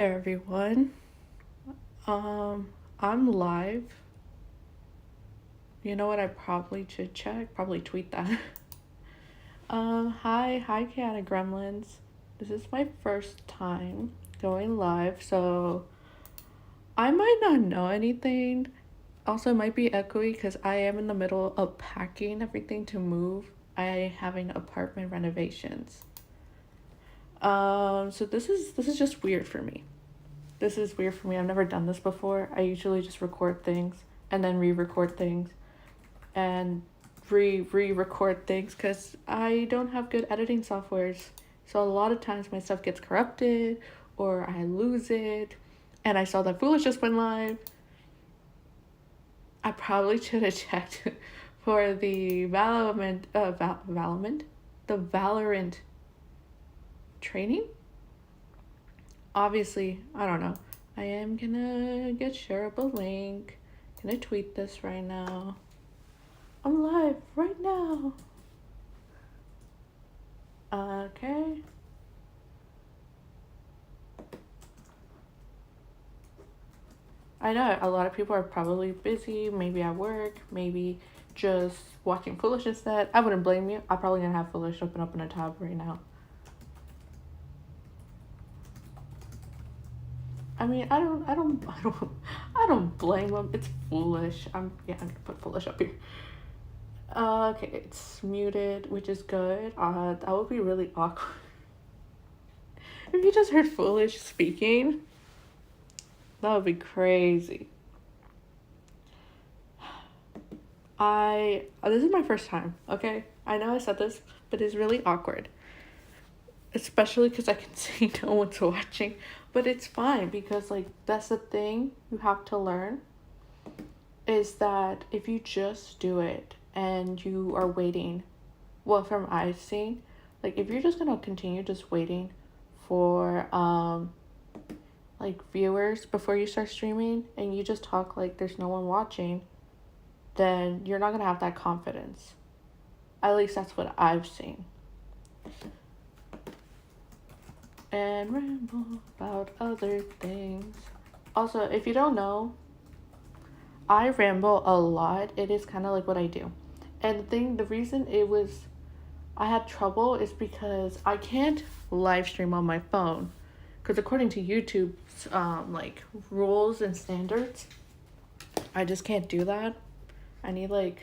Hey everyone. Um, I'm live. You know what I probably should check? Probably tweet that. Hi, Kiana Gremlins. This is my first time going live, so I might not know anything. Also, it might be echoey because I am in the middle of packing everything to move. I having apartment renovations. So this is just weird for me. This is weird for me. I've never done this before. I usually just record things and then re-record things and re-record things because I don't have good editing softwares. So a lot of times my stuff gets corrupted or I lose it. And I saw that Foolish just went live. I probably should have checked for the the Valorant training. Obviously, I don't know. I am gonna get shareable link. Gonna tweet this right now. I'm live right now. Okay. I know a lot of people are probably busy, maybe at work, maybe just watching Foolish instead. I wouldn't blame you. I'm probably gonna have Foolish open up in a tab right now. I mean, I don't blame them. It's Foolish. I'm gonna put Foolish up here. Okay, it's muted, which is good. That would be really awkward if you just heard Foolish speaking. That would be crazy. This is my first time, okay? I know I said this, but it's really awkward. Especially because I can see no one's watching. But it's fine because, like, that's the thing you have to learn is that if you just do it and you are waiting, well, from I've seen, like, if you're just gonna continue just waiting for, like, viewers before you start streaming and you just talk like there's no one watching, then you're not gonna have that confidence. At least that's what I've seen. And ramble about other things. Also, if you don't know, I ramble a lot. It is kind of like what I do. And the reason I had trouble is because I can't live stream on my phone. Because according to YouTube's like rules and standards, I just can't do that. I need like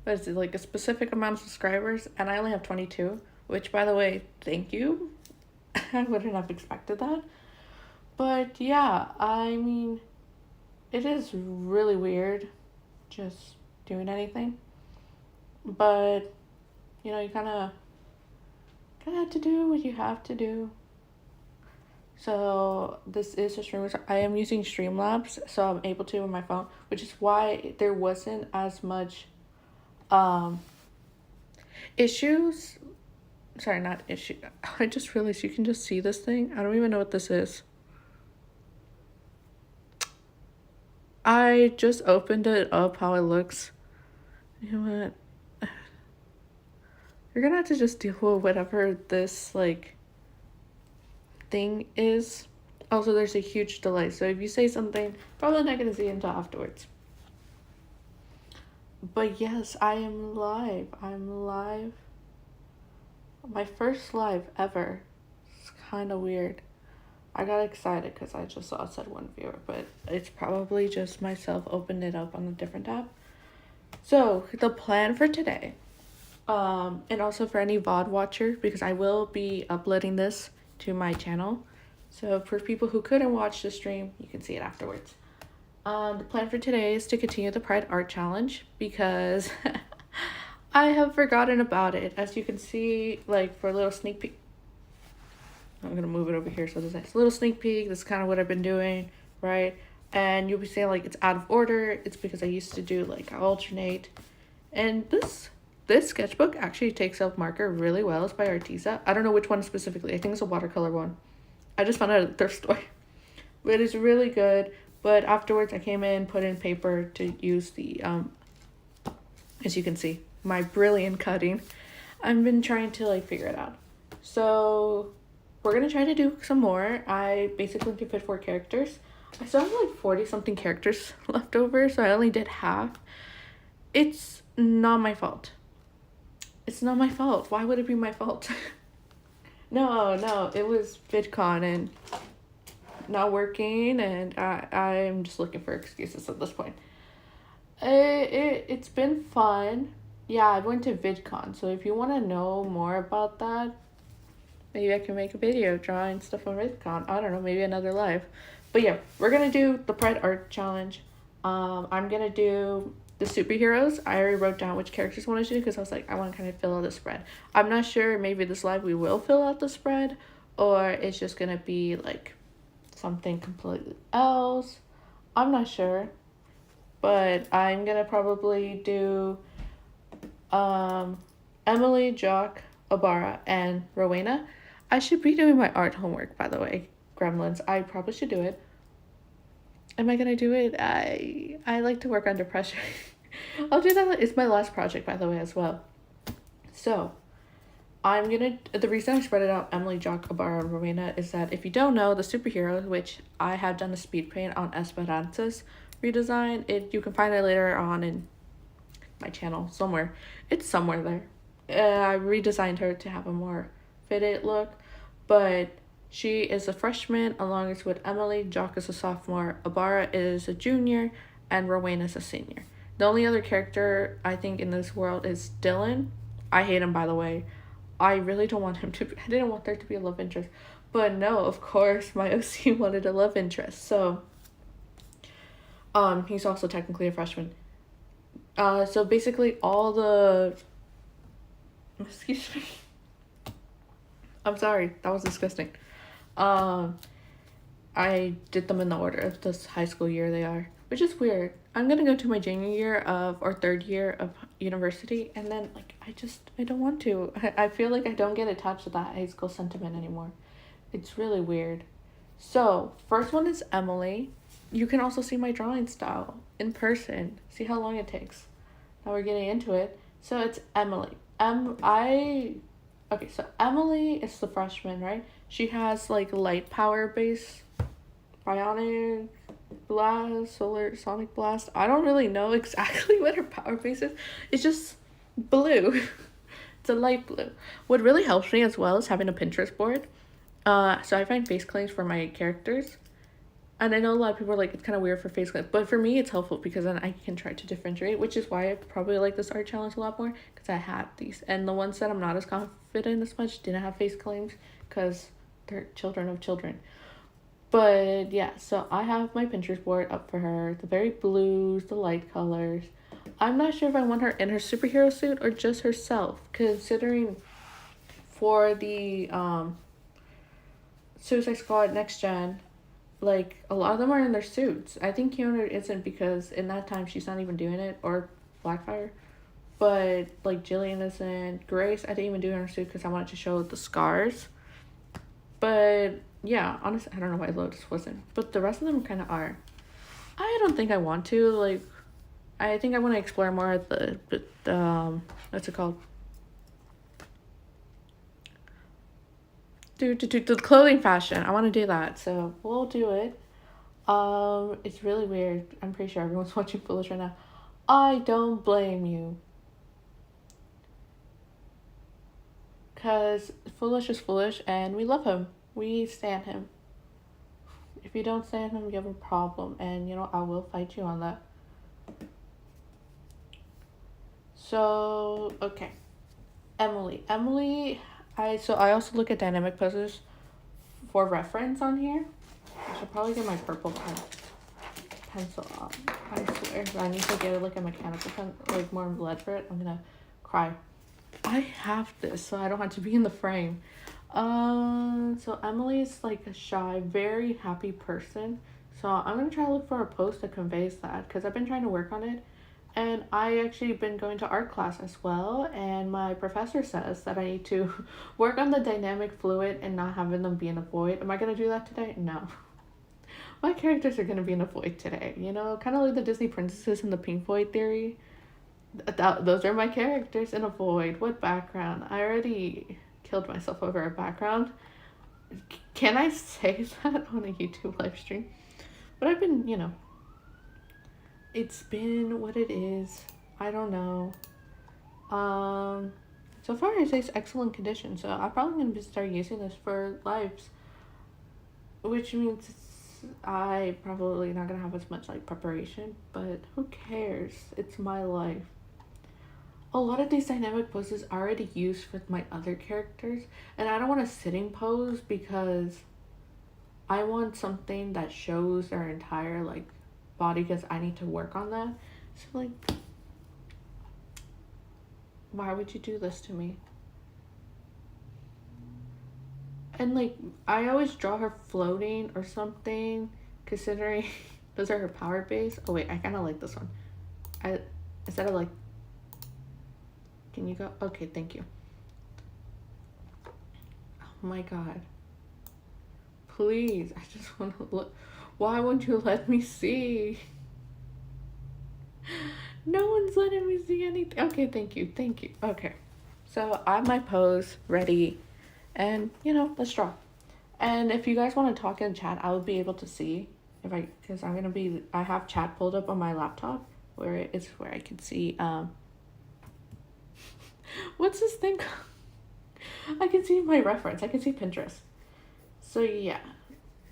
a specific amount of subscribers, and I only have 22. Which, by the way, thank you. I wouldn't have expected that. But yeah, I mean, it is really weird just doing anything. But, you know, you kind of have to do what you have to do. So this is a stream. I am using Streamlabs, so I'm able to on my phone, which is why there wasn't as much issues. Sorry, not issue. I just realized you can just see this thing. I don't even know what this is. I just opened it up how it looks. You know what? You're gonna have to just deal with whatever this like thing is. Also, there's a huge delay, so if you say something, probably not gonna see it until afterwards. But yes, I am live. I'm live. My first live ever. It's kind of weird. I got excited because I just saw it said one viewer, but it's probably just myself opened it up on a different tab. So the plan for today, and also for any VOD watcher, because I will be uploading this to my channel. So for people who couldn't watch the stream, you can see it afterwards. The plan for today is to continue the Pride Art Challenge because I have forgotten about it. As you can see, like for a little sneak peek. I'm gonna move it over here so there's a little sneak peek. That's kind of what I've been doing, right? And you'll be saying like it's out of order. It's because I used to do like I alternate. And this sketchbook actually takes up marker really well. It's by Arteza. I don't know which one specifically. I think it's a watercolor one. I just found it at the thrift store. But it's really good. But afterwards I came in, put in paper to use the as you can see, my brilliant cutting. I've been trying to like figure it out. So we're gonna try to do some more. I basically did 4 characters. I still have like 40 something characters left over, so I only did half. It's not my fault. It's not my fault. Why would it be my fault? No, it was VidCon and not working, and I'm just looking for excuses at this point. It's been fun. Yeah, I went to VidCon, so if you want to know more about that, maybe I can make a video drawing stuff on VidCon. I don't know, maybe another live. But yeah, we're gonna do the Pride Art Challenge. I'm gonna do the superheroes. I already wrote down which characters I want to do because I was like, I want to kind of fill out the spread. I'm not sure, maybe this live we will fill out the spread, or it's just gonna be like something completely else. I'm not sure. But I'm gonna probably do Emily, Jock, Abara, and Rowena. I should be doing my art homework, by the way. Gremlins. I probably should do it. Am I gonna do it? I like to work under pressure. I'll do that. It's my last project, by the way, as well. So, the reason I spread it out, Emily, Jock, Abara, and Rowena, is that if you don't know, the superheroes, which I have done a speed paint on Esperanza's redesign, you can find it later on in my channel somewhere. It's somewhere there. I redesigned her to have a more fitted look, but she is a freshman along with Emily. Jock is a sophomore, Abara is a junior, and Rowena is a senior. The only other character I think in this world is Dylan. I hate him, by the way. I really don't want him to be, I didn't want there to be a love interest, but no, of course my OC wanted a love interest, so he's also technically a freshman. So basically all the... Excuse me. I'm sorry, that was disgusting. I did them in the order of this high school year they are, which is weird. I'm gonna go to my junior year or third year of university, and then, like, I don't want to. I feel like I don't get attached to that high school sentiment anymore. It's really weird. So, first one is Emily. You can also see my drawing style in person. See how long it takes. Now we're getting into it. So it's Emily. Okay, so Emily is the freshman, right? She has like light power base, bionic blast, solar sonic blast. I don't really know exactly what her power base is. It's just blue. It's a light blue. What really helps me as well is having a Pinterest board. So I find face claims for my characters. And I know a lot of people are like, it's kind of weird for face claims, but for me it's helpful because then I can try to differentiate, which is why I probably like this art challenge a lot more, because I had these. And the ones that I'm not as confident as much didn't have face claims because they're children of children. But yeah, so I have my Pinterest board up for her, the very blues, the light colors. I'm not sure if I want her in her superhero suit or just herself, considering for the Suicide Squad Next Gen, like, a lot of them are in their suits. I think Keanu isn't because in that time she's not even doing it, or Blackfire. But, like, Jillian isn't. Grace, I didn't even do in her suit because I wanted to show the scars. But, yeah, honestly, I don't know why Lotus wasn't. But the rest of them kind of are. I don't think I want to, like, I think I want to explore more of the what's it called? The clothing fashion. I want to do that, so we'll do it. It's really weird. I'm pretty sure everyone's watching Foolish right now. I don't blame you, cause Foolish is Foolish, and we love him. We stan him. If you don't stan him, you have a problem, and I will fight you on that. So okay, Emily. I also look at dynamic poses for reference on here. I should probably get my purple pencil on. I swear, I need to get like a mechanical pen, like more lead for it. I'm gonna cry. I have this, so I don't have to be in the frame. So Emily's like a shy, very happy person. So I'm gonna try to look for a post that conveys that, because I've been trying to work on it. And I actually been going to art class as well, and my professor says that I need to work on the dynamic fluid and not having them be in a void. Am I going to do that today? No. My characters are going to be in a void today, kind of like the Disney princesses in the pink void theory. Those are my characters in a void. What background? I already killed myself over a background. Can I say that on a YouTube live stream? But I've been, it's been what it is. I don't know. So far it says excellent condition, so I'm probably gonna start using this for lives, which means I probably not gonna have as much like preparation, but who cares? It's my life. A lot of these dynamic poses are already used with my other characters, and I don't want a sitting pose because I want something that shows their entire like body because I need to work on that. So like, why would you do this to me? And like, I always draw her floating or something, considering those are her power base. Oh wait, I kind of like this one. I instead of like, can you go? Okay, thank you. Oh my god. Please, I just want to look. Why won't you let me see? No one's letting me see anything. Okay, thank you, thank you. Okay, so I have my pose ready, and let's draw. And if you guys want to talk in chat, I will be able to see because I have chat pulled up on my laptop where it's where I can see what's this thing? I can see my reference. I can see Pinterest. So yeah,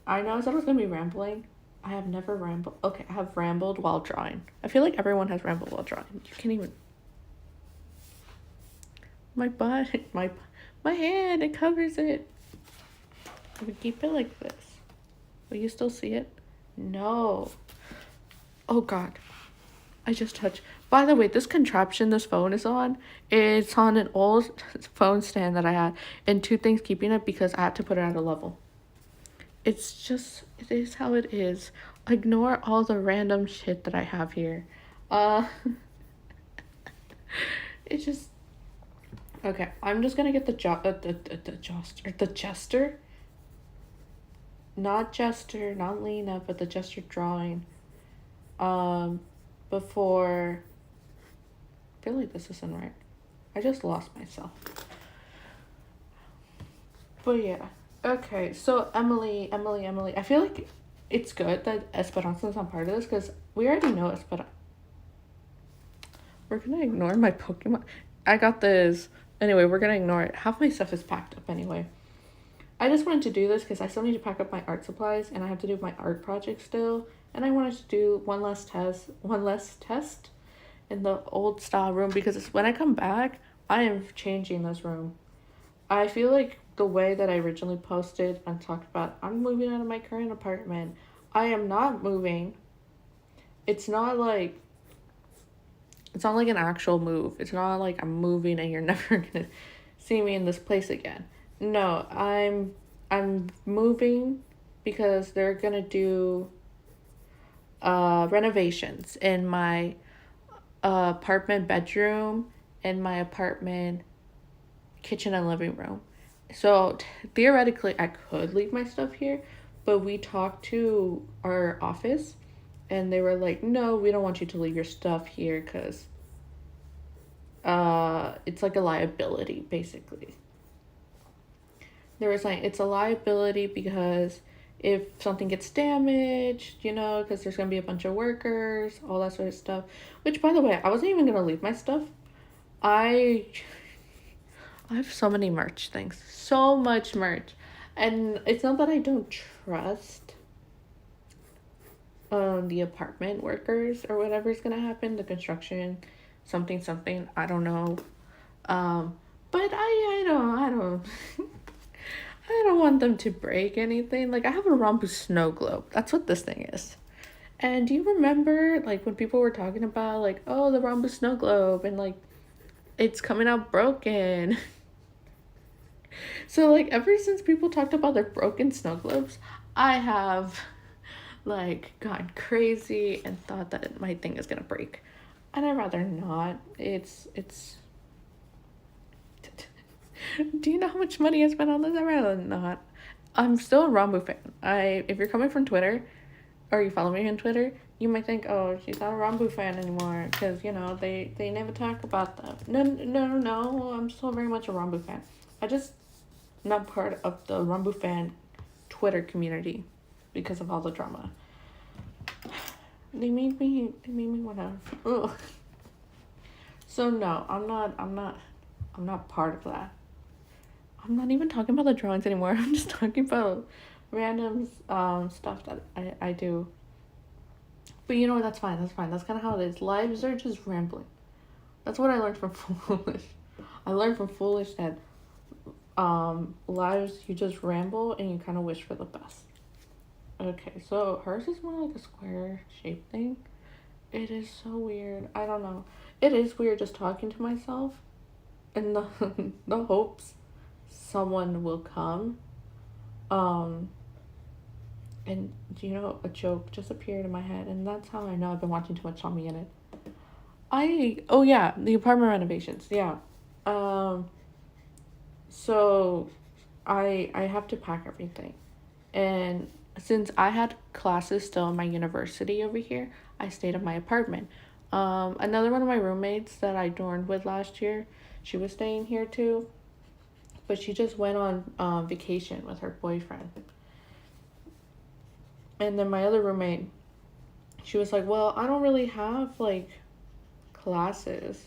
I know I said I was gonna be rambling. I have never rambled. Okay, I have rambled while drawing. I feel like everyone has rambled while drawing. You can't even. My butt, my hand, it covers it. We keep it like this. Will you still see it? No. Oh god. I just touched. By the way, this contraption this phone is on, it's on an old phone stand that I had, and two things keeping it because I had to put it at a level. It is how it is. Ignore all the random shit that I have here. It's just okay. I'm just gonna get the jester, not Jester, not Lena, but the Jester drawing. Before. I feel like this isn't right. I just lost myself. But yeah. Okay, so Emily. I feel like it's good that Esperanza's not part of this because we already know Esperanza. We're gonna ignore my Pokemon. I got this. Anyway, we're gonna ignore it. Half my stuff is packed up anyway. I just wanted to do this because I still need to pack up my art supplies and I have to do my art project still. And I wanted to do one less test in the old style room because when I come back, I am changing this room. I feel like the way that I originally posted and talked about, I'm moving out of my current apartment. I am not moving. It's not like an actual move. It's not like I'm moving and you're never gonna see me in this place again. No, I'm moving because they're gonna do renovations in my apartment bedroom and my apartment kitchen and living room. So theoretically I could leave my stuff here, but we talked to our office and they were like, no, we don't want you to leave your stuff here because it's like a liability basically. They were saying it's a liability because if something gets damaged, because there's going to be a bunch of workers, all that sort of stuff. Which, by the way, I wasn't even going to leave my stuff. I have so many merch things. So much merch. And it's not that I don't trust the apartment workers or whatever's going to happen, the construction, something, I don't know. But I don't... I don't want them to break anything. Like, I have a Rambu snow globe. That's what this thing is. And do you remember, like, when people were talking about, like, oh, the Rambu snow globe, and, like, it's coming out broken. So, like, ever since people talked about their broken snow globes, I have, like, gone crazy and thought that my thing is gonna break. And I'd rather not. It's... Do you know how much money I spent on this? I'd rather not. I'm still a Rambu fan. If you're coming from Twitter, or you follow me on Twitter, you might think, oh, she's not a Rambu fan anymore, because, they never talk about them. No, I'm still very much a Rambu fan. I just not part of the Rumble fan Twitter community because of all the drama. They made me wanna. Ugh. So no, I'm not part of that. I'm not even talking about the drawings anymore. I'm just talking about random stuff that I do. But you know what? That's fine. That's fine. That's kind of how it is. Lives are just rambling. That's what I learned from Foolish. I learned from Foolish that lives, you just ramble and you kind of wish for the best. Okay, so hers is more like a square shaped thing. It is so weird. I don't know. It is weird just talking to myself in the the hopes someone will come. Um and you know, a joke just appeared in my head, and that's how I know I've been watching too much Tommy in it. Oh yeah, the apartment renovations. Yeah. Um so I have to pack everything. And since I had classes still in my university over here, I stayed in my apartment. Another one of my roommates that I dormed with last year, she was staying here too, but she just went on vacation with her boyfriend. And then my other roommate, she was like, "Well, I don't really have like classes,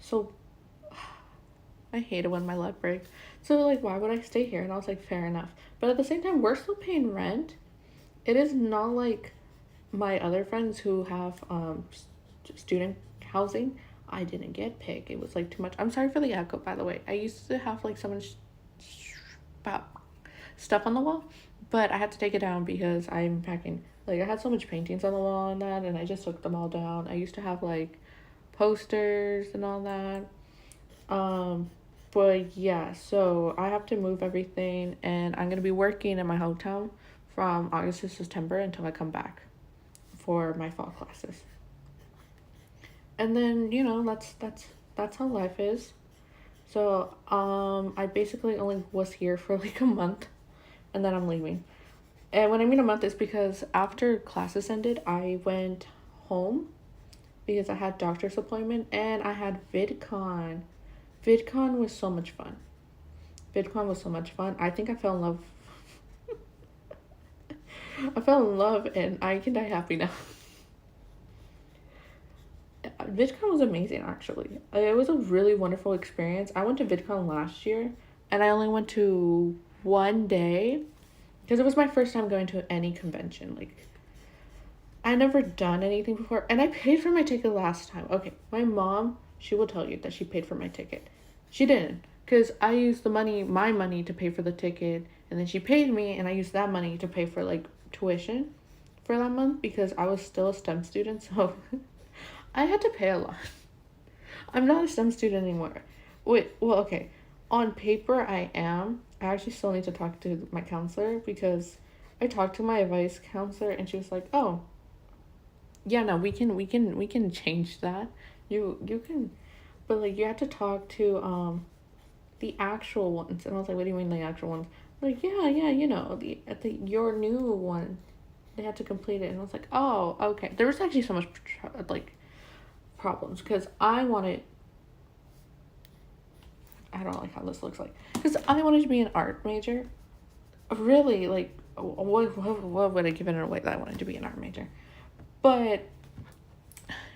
so I hate it when my leg breaks. So like, why would I stay here?" And I was like, "Fair enough." But at the same time, we're still paying rent. It is not like my other friends who have student housing. I didn't get picked. It was like too much. I'm sorry for the echo, by the way. I used to have like someone stuff on the wall, but I had to take it down because I'm packing. Like I had so much paintings on the wall and that, and I just took them all down. I used to have like posters and all that. But yeah, so I have to move everything, and I'm gonna be working in my hometown from August to September until I come back for my fall classes. And then, you know, that's how life is. So, I basically only was here for like a month, and then I'm leaving. And when I mean a month, it's because after classes ended, I went home because I had doctor's appointment and I had VidCon. VidCon was so much fun. VidCon was so much fun. I think I fell in love. I fell in love and I can die happy now. VidCon was amazing, actually. It was a really wonderful experience. I went to VidCon last year, and I only went to one day because it was my first time going to any convention. Like, I never done anything before, and I paid for my ticket last time. Okay, my mom, she will tell you that she paid for my ticket. She didn't, because I used my money to pay for the ticket, and then she paid me, and I used that money to pay for like tuition for that month because I was still a STEM student, so I had to pay a lot. I'm not a STEM student anymore. Wait, well, okay. On paper, I am. I actually still need to talk to my counselor because I talked to my advice counselor and she was like, "Oh, yeah, no, we can change that. You can, but like you have to talk to the actual ones." And I was like, "What do you mean the actual ones?" Like, yeah, you know, the at the your new one, they had to complete it, and I was like, "Oh, okay." There was actually so much like problems because I don't like how this looks like because I wanted to be an art major. Really, like what would I give it away that I wanted to be an art major? But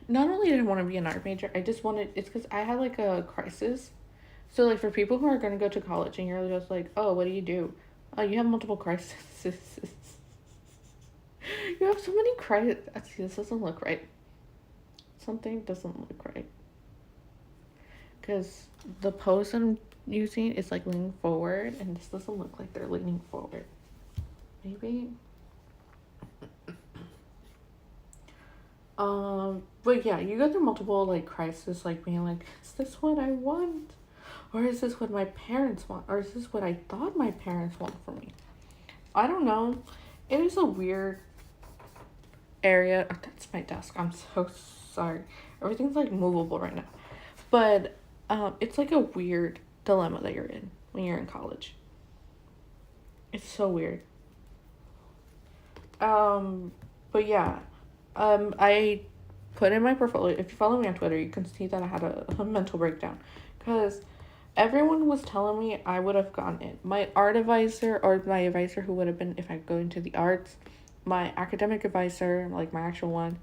not only did I want to be an art major, I just wanted it's because I had like a crisis. So like for people who are gonna go to college and you're just like, oh, what do you do? You have multiple crises. You have so many crises. See, this doesn't look right. Something doesn't look right. Because the pose I'm using is like leaning forward, and this doesn't look like they're leaning forward. Maybe. But yeah, you go through multiple like crises, like being like, is this what I want? Or is this what my parents want? Or is this what I thought my parents want for me? I don't know. It is a weird area. Oh, that's my desk. I'm so sorry. Everything's like movable right now. But it's like a weird dilemma that you're in when you're in college. It's so weird. But yeah, I put in my portfolio. If you follow me on Twitter, you can see that I had a mental breakdown, because Everyone was telling me I would have gotten in. My art advisor, or my advisor who would have been if I go into the arts, my academic advisor, like my actual one,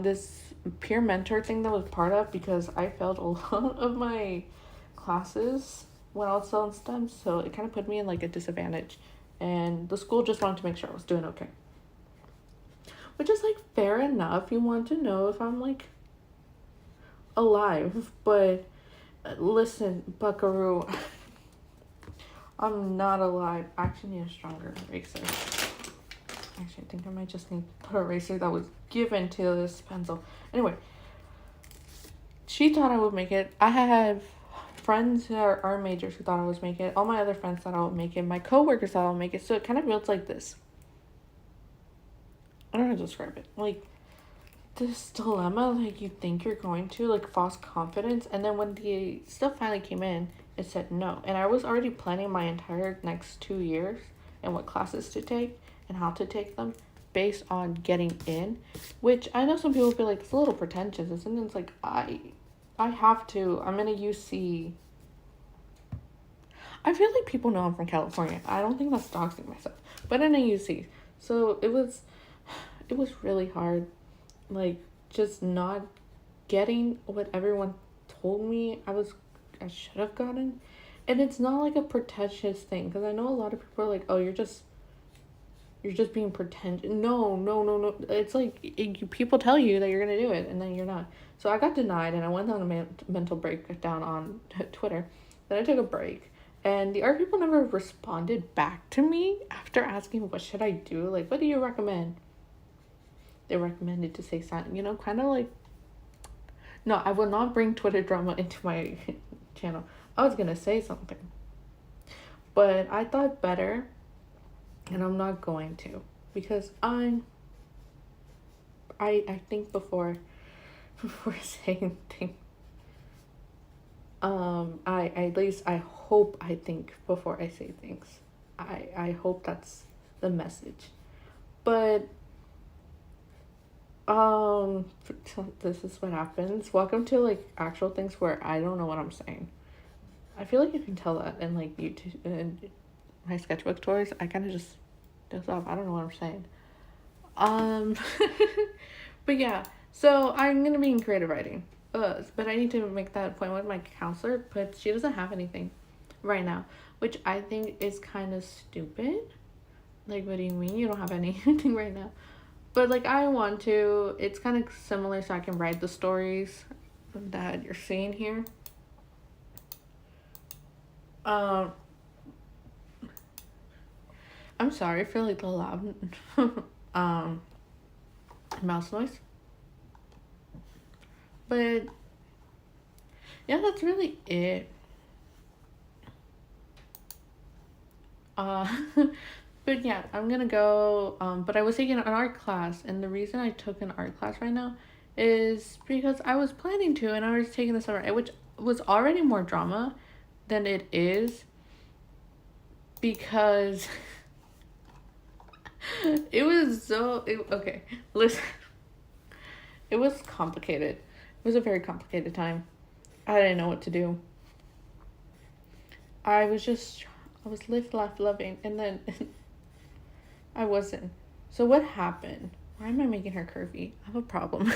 this peer mentor thing that I was part of, because I failed a lot of my classes when I was still in STEM, so it kind of put me in like a disadvantage. And the school just wanted to make sure I was doing okay. Which is like fair enough. You want to know if I'm like alive, but listen, Buckaroo, I'm not alive. I actually need a stronger eraser. Actually, I think I might just need to put an eraser that was given to this pencil. Anyway, she thought I would make it. I have friends that are art majors who thought I would make it. All my other friends thought I would make it. My coworkers thought I would make it. So it kind of feels like this. I don't know how to describe it. Like, this dilemma, like, you think you're going to, like, false confidence. And then when the stuff finally came in, it said no. And I was already planning my entire next 2 years and what classes to take and how to take them based on getting in, which I know some people feel like it's a little pretentious, isn't it? It's like, I have to. I'm in a UC. I feel like people know I'm from California. I don't think that's doxing myself, but in a UC. So it was really hard, like, just not getting what everyone told me I should have gotten. And it's not like a pretentious thing, because I know a lot of people are like, oh, you're just being pretentious. No. It's like people tell you that you're gonna do it and then you're not. So I got denied, and I went on a mental breakdown on Twitter. Then I took a break, and the art people never responded back to me after asking what should I do, like, what do you recommend? They recommended to say something, kind of like, no, I will not bring Twitter drama into my channel. I was gonna say something, but I thought better, and I'm not going to, because I think before saying things. I at least I hope I think before I say things. I hope that's the message, but this is what happens. Welcome to, like, actual things where I don't know what I'm saying. I feel like you can tell that in, like, YouTube and my sketchbook tours. I kind of just does off. I don't know what I'm saying. But yeah. So I'm gonna be in creative writing. But I need to make that appointment with my counselor. But she doesn't have anything right now, which I think is kind of stupid. Like, what do you mean you don't have anything right now? But, like, I want to. It's kind of similar, so I can write the stories that you're seeing here. I'm sorry for, like, the loud mouse noise. But yeah, that's really it. But yeah, I'm gonna go. But I was taking an art class, and the reason I took an art class right now is because I was planning to, and I was taking the summer, which was already more drama than it is, because it was so. Okay, listen. It was complicated. It was a very complicated time. I didn't know what to do. I was live, laugh, loving, and then I wasn't. So what happened? Why am I making her curvy? I have a problem.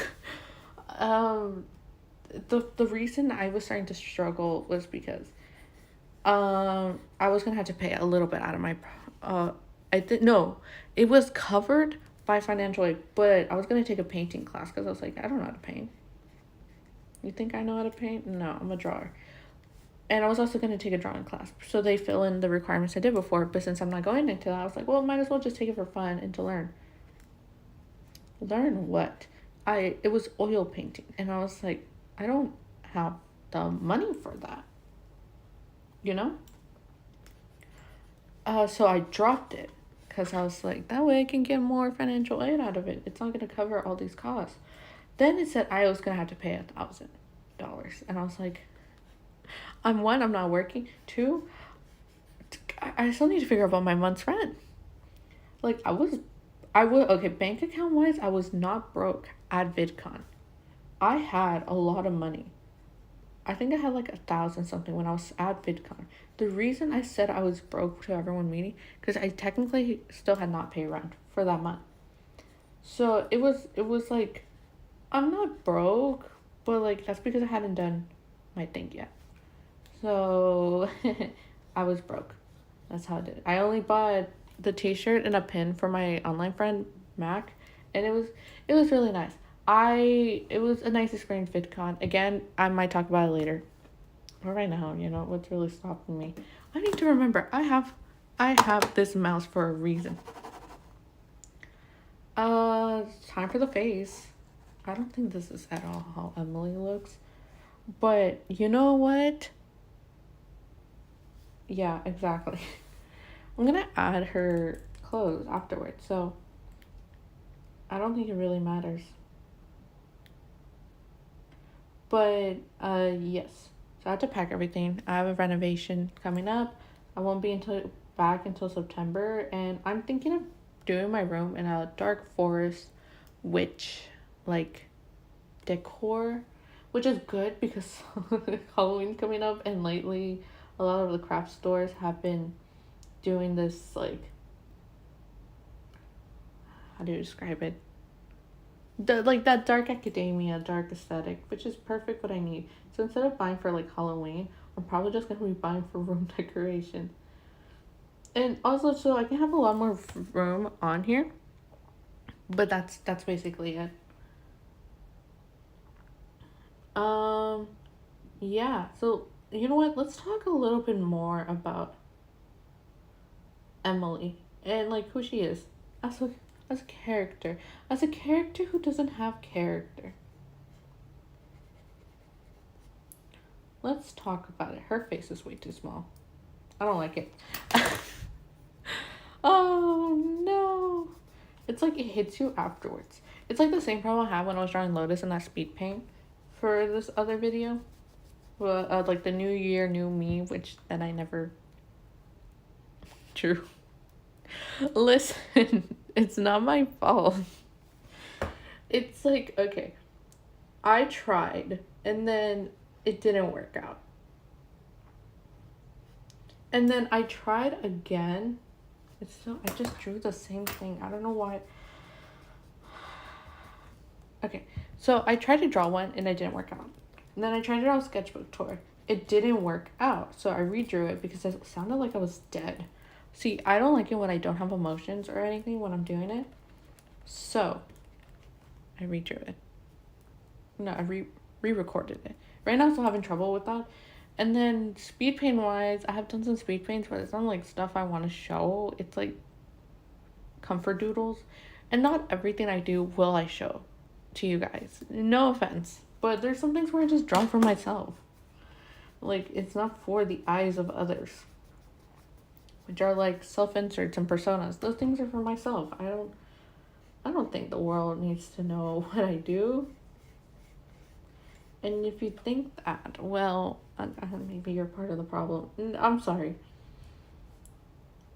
The reason I was starting to struggle was because I was gonna have to pay a little bit out of my no, it was covered by financial aid, but I was gonna take a painting class because I was like, I don't know how to paint. You think I know how to paint? No, I'm a drawer. And I was also going to take a drawing class. So they fill in the requirements I did before. But since I'm not going into that, I was like, well, might as well just take it for fun and to learn. Learn what? It was oil painting. And I was like, I don't have the money for that. So I dropped it. Because I was like, that way I can get more financial aid out of it. It's not going to cover all these costs. Then it said I was going to have to pay $1,000. And I was like, I'm not working. 2, I still need to figure out about my month's rent. Like, okay, bank account wise, I was not broke at VidCon. I had a lot of money. I think I had like 1,000 something when I was at VidCon. The reason I said I was broke to everyone meeting, because I technically still had not paid rent for that month. So it was like, I'm not broke, but like that's because I hadn't done my thing yet. So I was broke. That's how I did it. I only bought the t-shirt and a pin for my online friend Mac, and it was really nice. It was a nice experience VidCon. Again, I might talk about it later. But right now, what's really stopping me. I need to remember I have this mouse for a reason. Time for the face. I don't think this is at all how Emily looks. But you know what? Yeah, exactly. I'm gonna add her clothes afterwards, so I don't think it really matters. But yes. So I have to pack everything. I have a renovation coming up. I won't be back until September, and I'm thinking of doing my room in a dark forest witch like decor, which is good because Halloween's coming up, and lately a lot of the craft stores have been doing this, like, how do you describe it? Like that dark academia, dark aesthetic, which is perfect what I need. So instead of buying for like Halloween, I'm probably just gonna be buying for room decoration. And also, so I can have a lot more room on here. But that's basically it. Um, yeah. So you know what? Let's talk a little bit more about Emily and like who she is as a character, as a character who doesn't have character. Let's talk about it. Her face is way too small. I don't like it. Oh no. It's like it hits you afterwards. It's like the same problem I had when I was drawing Lotus in that speed paint for this other video. Well, like the new year, new me, which then I never drew. Listen, it's not my fault. It's like, okay, I tried and then it didn't work out. And then I tried again. It's still, I just drew the same thing. I don't know why. Okay, so I tried to draw one and it didn't work out. And then I tried to draw a sketchbook tour. It didn't work out. So I redrew it because it sounded like I was dead. See, I don't like it when I don't have emotions or anything when I'm doing it. So I redrew it. No, I re-recorded it. Right now I'm still having trouble with that. And then speed paint wise, I have done some speed paints, but it's not like stuff I want to show. It's like comfort doodles. And not everything I do will I show to you guys. No offense. But there's some things where I just draw for myself. Like, it's not for the eyes of others. Which are like self-inserts and personas. Those things are for myself. I don't think the world needs to know what I do. And if you think that, well, maybe you're part of the problem. I'm sorry.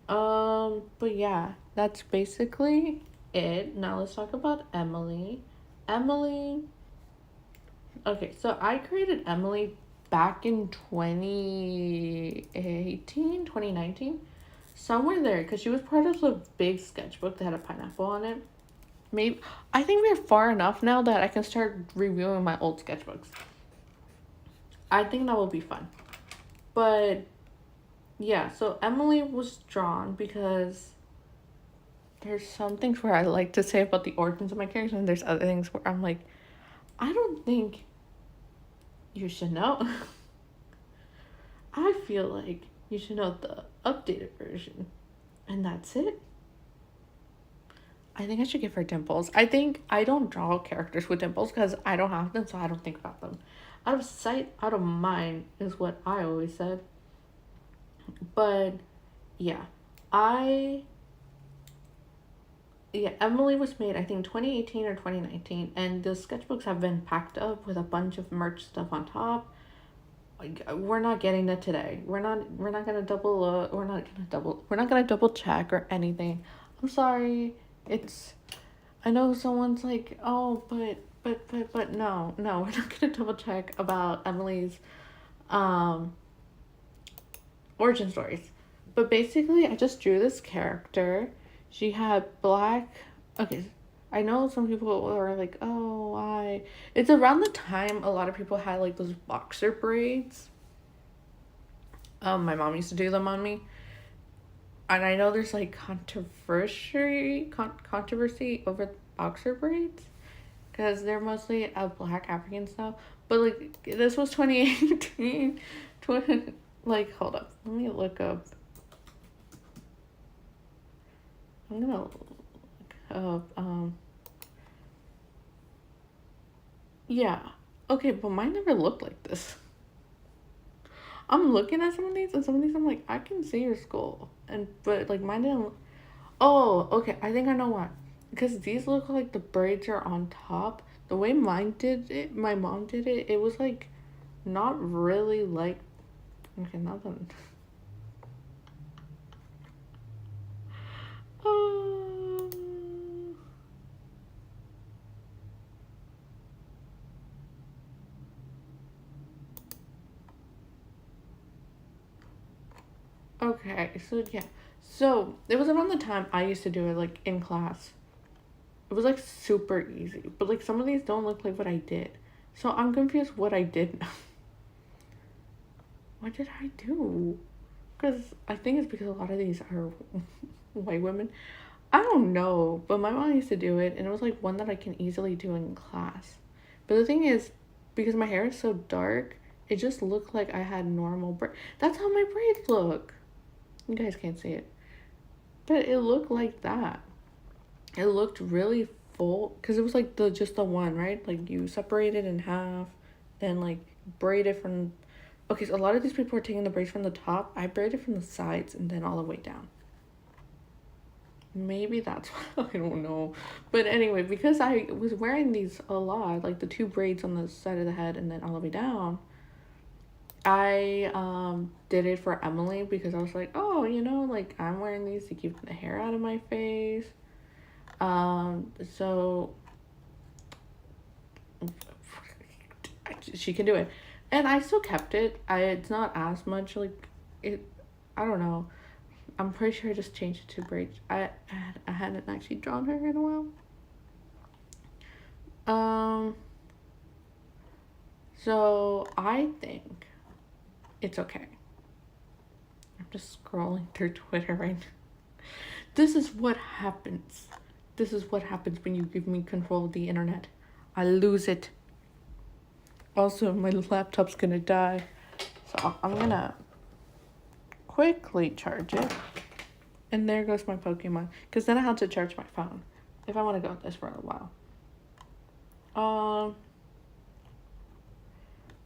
But yeah, that's basically it. Now let's talk about Emily. Emily. Okay, so I created Emily back in 2018, 2019. Somewhere there, because she was part of the big sketchbook that had a pineapple on it. Maybe I think we're far enough now that I can start reviewing my old sketchbooks. I think that will be fun. But yeah, so Emily was drawn because there's some things where I like to say about the origins of my characters, and there's other things where I'm like, I don't think you should know. I feel like you should know the updated version. And that's it. I think I should give her dimples. I think I don't draw characters with dimples because I don't have them, so I don't think about them. Out of sight, out of mind is what I always said. But yeah, Emily was made, I think, 2018 or 2019, and the sketchbooks have been packed up with a bunch of merch stuff on top. Like, we're not getting it today. We're not gonna we're not gonna double check or anything. I'm sorry. I know someone's like, oh, but no, we're not gonna double check about Emily's um origin stories. But basically, I just drew this character. She had black. Okay, I know some people are like, oh, why? It's around the time a lot of people had like those boxer braids. My mom used to do them on me, and I know there's like controversy over boxer braids because they're mostly a black African style. But like this was 2018. 20, like hold up, let me look up. I'm gonna look up. Yeah. Okay, but mine never looked like this. I'm looking at some of these, and some of these I'm like, I can see your skull, and but like mine didn't. Oh, okay. I think I know why. Because these look like the braids are on top. The way mine did it, my mom did it. It was like not really like. Okay, nothing. Um, okay, so yeah. So it was around the time I used to do it, like in class. It was like super easy, but like some of these don't look like what I did. So I'm confused what I did now. What did I do? Because I think it's because a lot of these are white women. I don't know, but my mom used to do it, and it was like one that I can easily do in class. But the thing is, because my hair is so dark, it just looked like I had normal braids. That's how my braids look. You guys can't see it, but it looked like that. It looked really full because it was like the just the one, right? Like you separate it in half, then like braid it from. Okay, so a lot of these people are taking the braids from the top. I braid it from the sides and then all the way down. Maybe that's why, I don't know. But anyway, because I was wearing these a lot, like the two braids on the side of the head and then all the way down, I did it for Emily because I was like, oh, like I'm wearing these to keep the hair out of my face. So she can do it. And I still kept it. It's not as much like it. I don't know. I'm pretty sure I just changed it to braids. I hadn't actually drawn her in a while. Um. So I think it's okay. I'm just scrolling through Twitter right now. This is what happens. This is what happens when you give me control of the internet. I lose it. Also, my laptop's gonna die. So I'm gonna quickly charge it. And there goes my Pokemon. Because then I have to charge my phone. If I want to go with this for a while.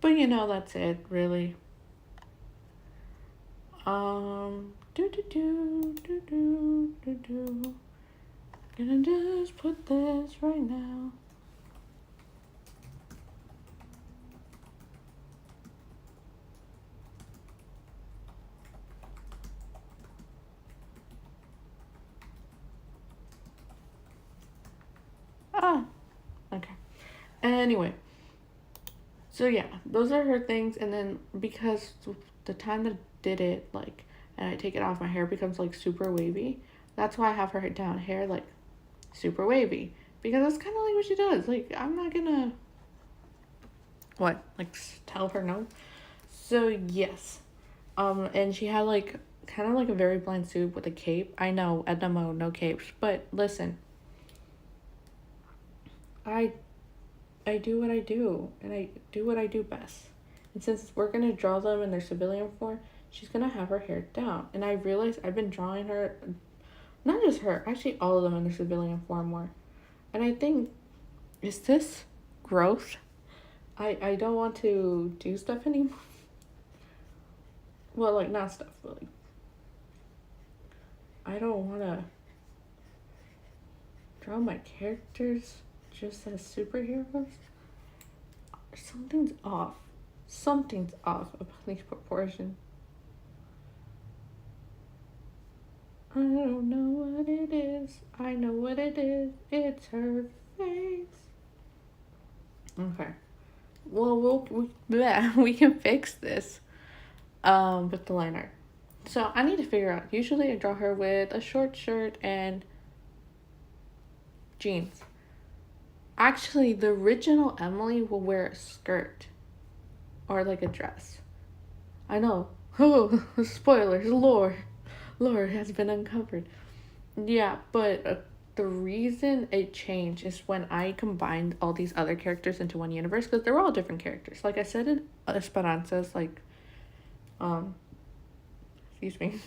But that's it, really. Gonna just put this right now. Ah, okay. Anyway, so yeah, those are her things, and then because the time that I did it, like, and I take it off, my hair becomes like super wavy. That's why I have her down hair like super wavy, because that's kind of like what she does. Like, I'm not gonna what like tell her no. So yes, and she had like kind of like a very bland suit with a cape. I know Edna Mode, no capes, but listen, I I do what I do, and I do what I do best. And since we're gonna draw them in their civilian form, she's gonna have her hair down. And I realized I've been drawing her, not just her, actually all of them in their civilian form more. And I think, is this growth? I don't want to do stuff anymore. Well, like, not stuff, but like, I don't want to draw my characters just as superheroes. Something's off. Something's off about these proportions. don't know what it is. I know what it is. It's her face. Okay. Well, we can fix this with the line art. So I need to figure out. Usually I draw her with a short shirt and jeans. Actually, the original Emily will wear a skirt or like a dress. I know. Oh, spoilers. Lore has been uncovered. Yeah, but the reason it changed is when I combined all these other characters into one universe, because they're all different characters. Like I said in Esperanza's, like, excuse me,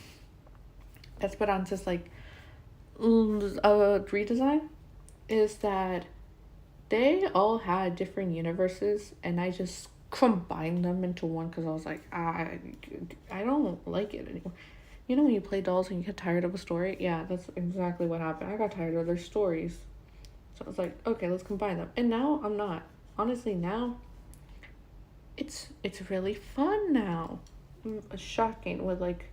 Esperanza's, like, redesign is that they all had different universes, and I just combined them into one because I was like, I don't like it anymore. You know when you play dolls and you get tired of a story? Yeah, that's exactly what happened. I got tired of their stories. So I was like, okay, let's combine them. And now I'm not. Honestly, now it's really fun now. Shocking with like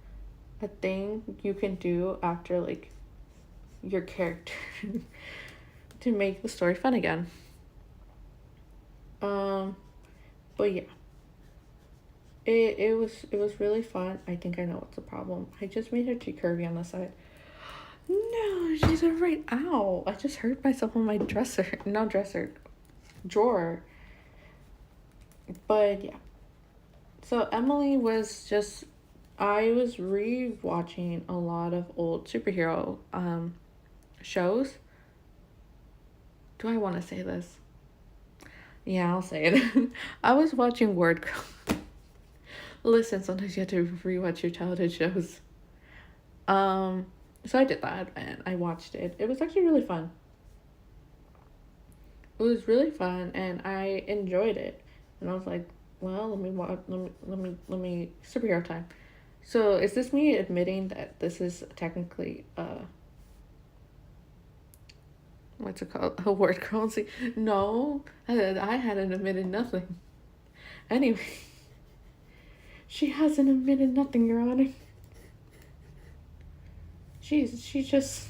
a thing you can do after like your character to make the story fun again. But yeah. It was really fun. I think I know what's the problem. I just made her too curvy on the side. No, she's a right. Ow! I just hurt myself on my dresser. No dresser, drawer. But yeah. So Emily was just. I was re-watching a lot of old superhero shows. Do I want to say this? Yeah, I'll say it. I was watching Word Girl. Listen, sometimes you have to rewatch your childhood shows. So I did that and I watched it. It was actually really fun. It was really fun and I enjoyed it. And I was like, well, let me superhero time. So is this me admitting that this is technically what's it called? A word currency? No, I hadn't admitted nothing. Anyway, she hasn't admitted nothing, Your Honor. She just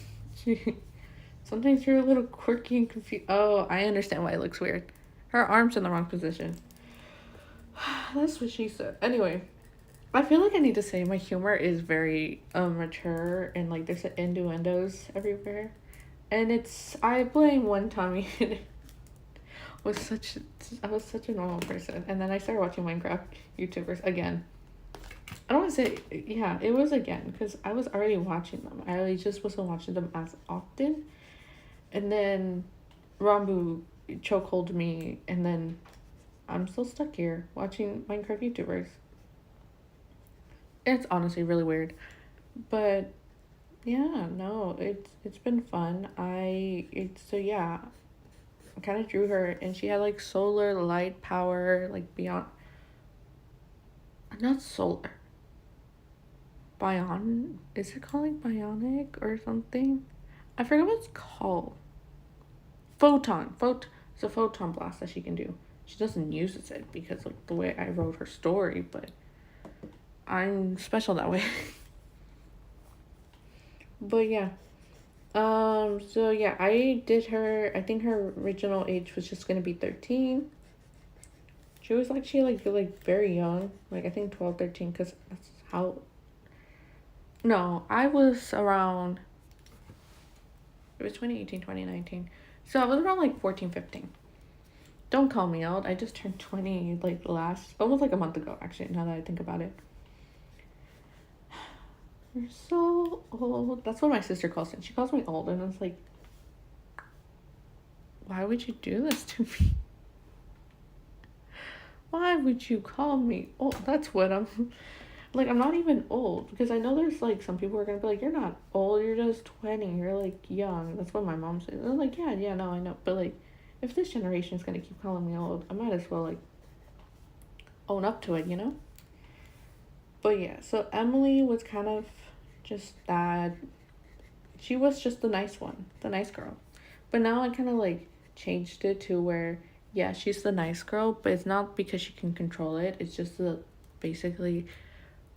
sometimes you're a little quirky and confused. Oh, I understand why it looks weird. Her arm's in the wrong position. That's what she said. Anyway, I feel like I need to say my humor is very mature and like there's innuendos everywhere. And I blame one Tommy I was such a normal person. And then I started watching Minecraft YouTubers again. I don't want to say, yeah, it was again, because I was already watching them. I just wasn't watching them as often. And then Rambu chokehold me, and then I'm still stuck here watching Minecraft YouTubers. It's honestly really weird. But yeah, no, it's been fun. So yeah, I kind of drew her, and she had like solar light power, like beyond, not solar. Is it called like bionic or something? I forget what it's called. It's a photon blast that she can do. She doesn't use it because like the way I wrote her story, but I'm special that way. But yeah. So yeah, I did her. I think her original age was just gonna be 13. She was actually like very young, like I think 12, 13, because that's how. No, I was around. It was 2018, 2019. So I was around like 14, 15. Don't call me old. I just turned 20 like almost like a month ago, actually, now that I think about it. You're so old. That's what my sister calls me. She calls me old, and it's like, why would you do this to me? Why would you call me old? That's what I'm. Like, I'm not even old, because I know there's like some people are gonna be like, you're not old, you're just 20, you're like young. That's what my mom says. I'm like, yeah, no, I know, but like, if this generation is gonna keep calling me old, I might as well like own up to it, you know. But yeah, so Emily was kind of just that. She was just the nice one, the nice girl. But now I kind of like changed it to where, yeah, she's the nice girl, but it's not because she can control it. It's just basically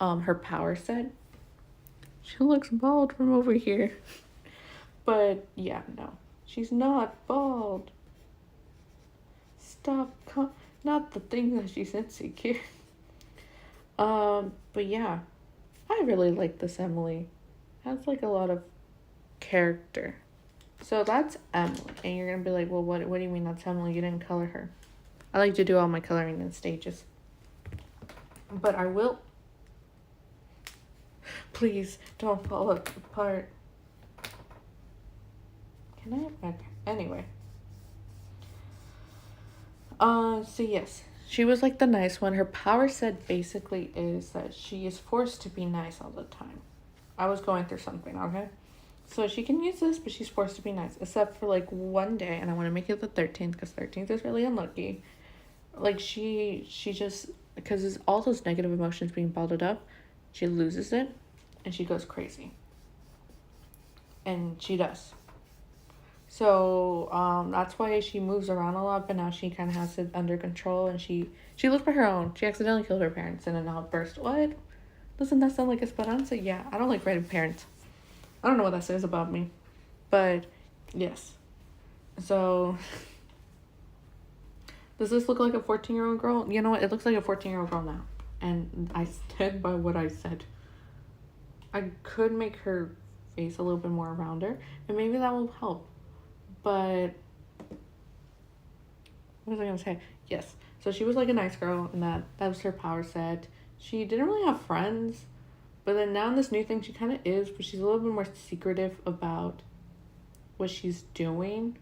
her power set. She looks bald from over here. But yeah, no. She's not bald. Stop. Not the thing that she's insecure. But yeah. I really like this Emily. Has like a lot of character. So that's Emily. And you're gonna be like, well, what do you mean that's Emily? You didn't color her. I like to do all my coloring in stages. But I will. Please don't fall apart. Can I? Okay. Anyway. So yes. She was like the nice one. Her power set basically is that she is forced to be nice all the time. I was going through something, okay? So she can use this, but she's forced to be nice. Except for like one day, and I want to make it the 13th because 13th is really unlucky. Like she just, because it's all those negative emotions being bottled up, she loses it and she goes crazy. And she does. So that's why she moves around a lot, but now she kind of has it under control, and she looked for her own. She accidentally killed her parents in an outburst. What? Doesn't that sound like Esperanza? Yeah, I don't like writing parents. I don't know what that says about me. But, yes. So, does this look like a 14-year-old girl? You know what? It looks like a 14-year-old girl now. And I stand by what I said. I could make her face a little bit more rounder, and maybe that will help. But, what was I going to say? Yes. So she was like a nice girl, and that was her power set. She didn't really have friends. But then now in this new thing, she kind of is, but she's a little bit more secretive about what she's doing.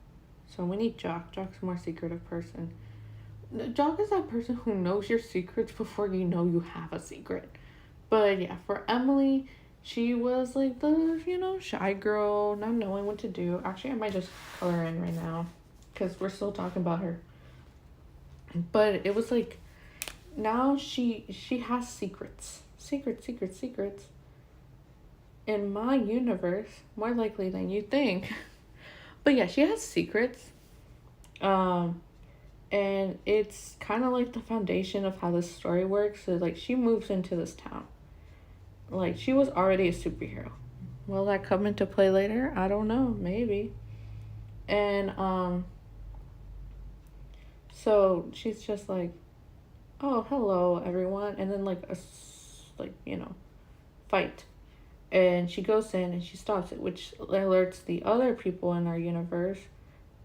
So we need Jock. Jock's a more secretive person. Jock is that person who knows your secrets before you know you have a secret. But yeah, for Emily, she was like the, shy girl, not knowing what to do. Actually, I might just color her in right now because we're still talking about her. But it was like, now she has secrets. Secrets. In my universe, more likely than you think. But yeah, she has secrets. And it's kind of like the foundation of how this story works. So like she moves into this town. Like she was already a superhero. Will that come into play later? I don't know, maybe. And so she's just like, oh, hello everyone, and then like fight. And she goes in and she stops it, which alerts the other people in our universe.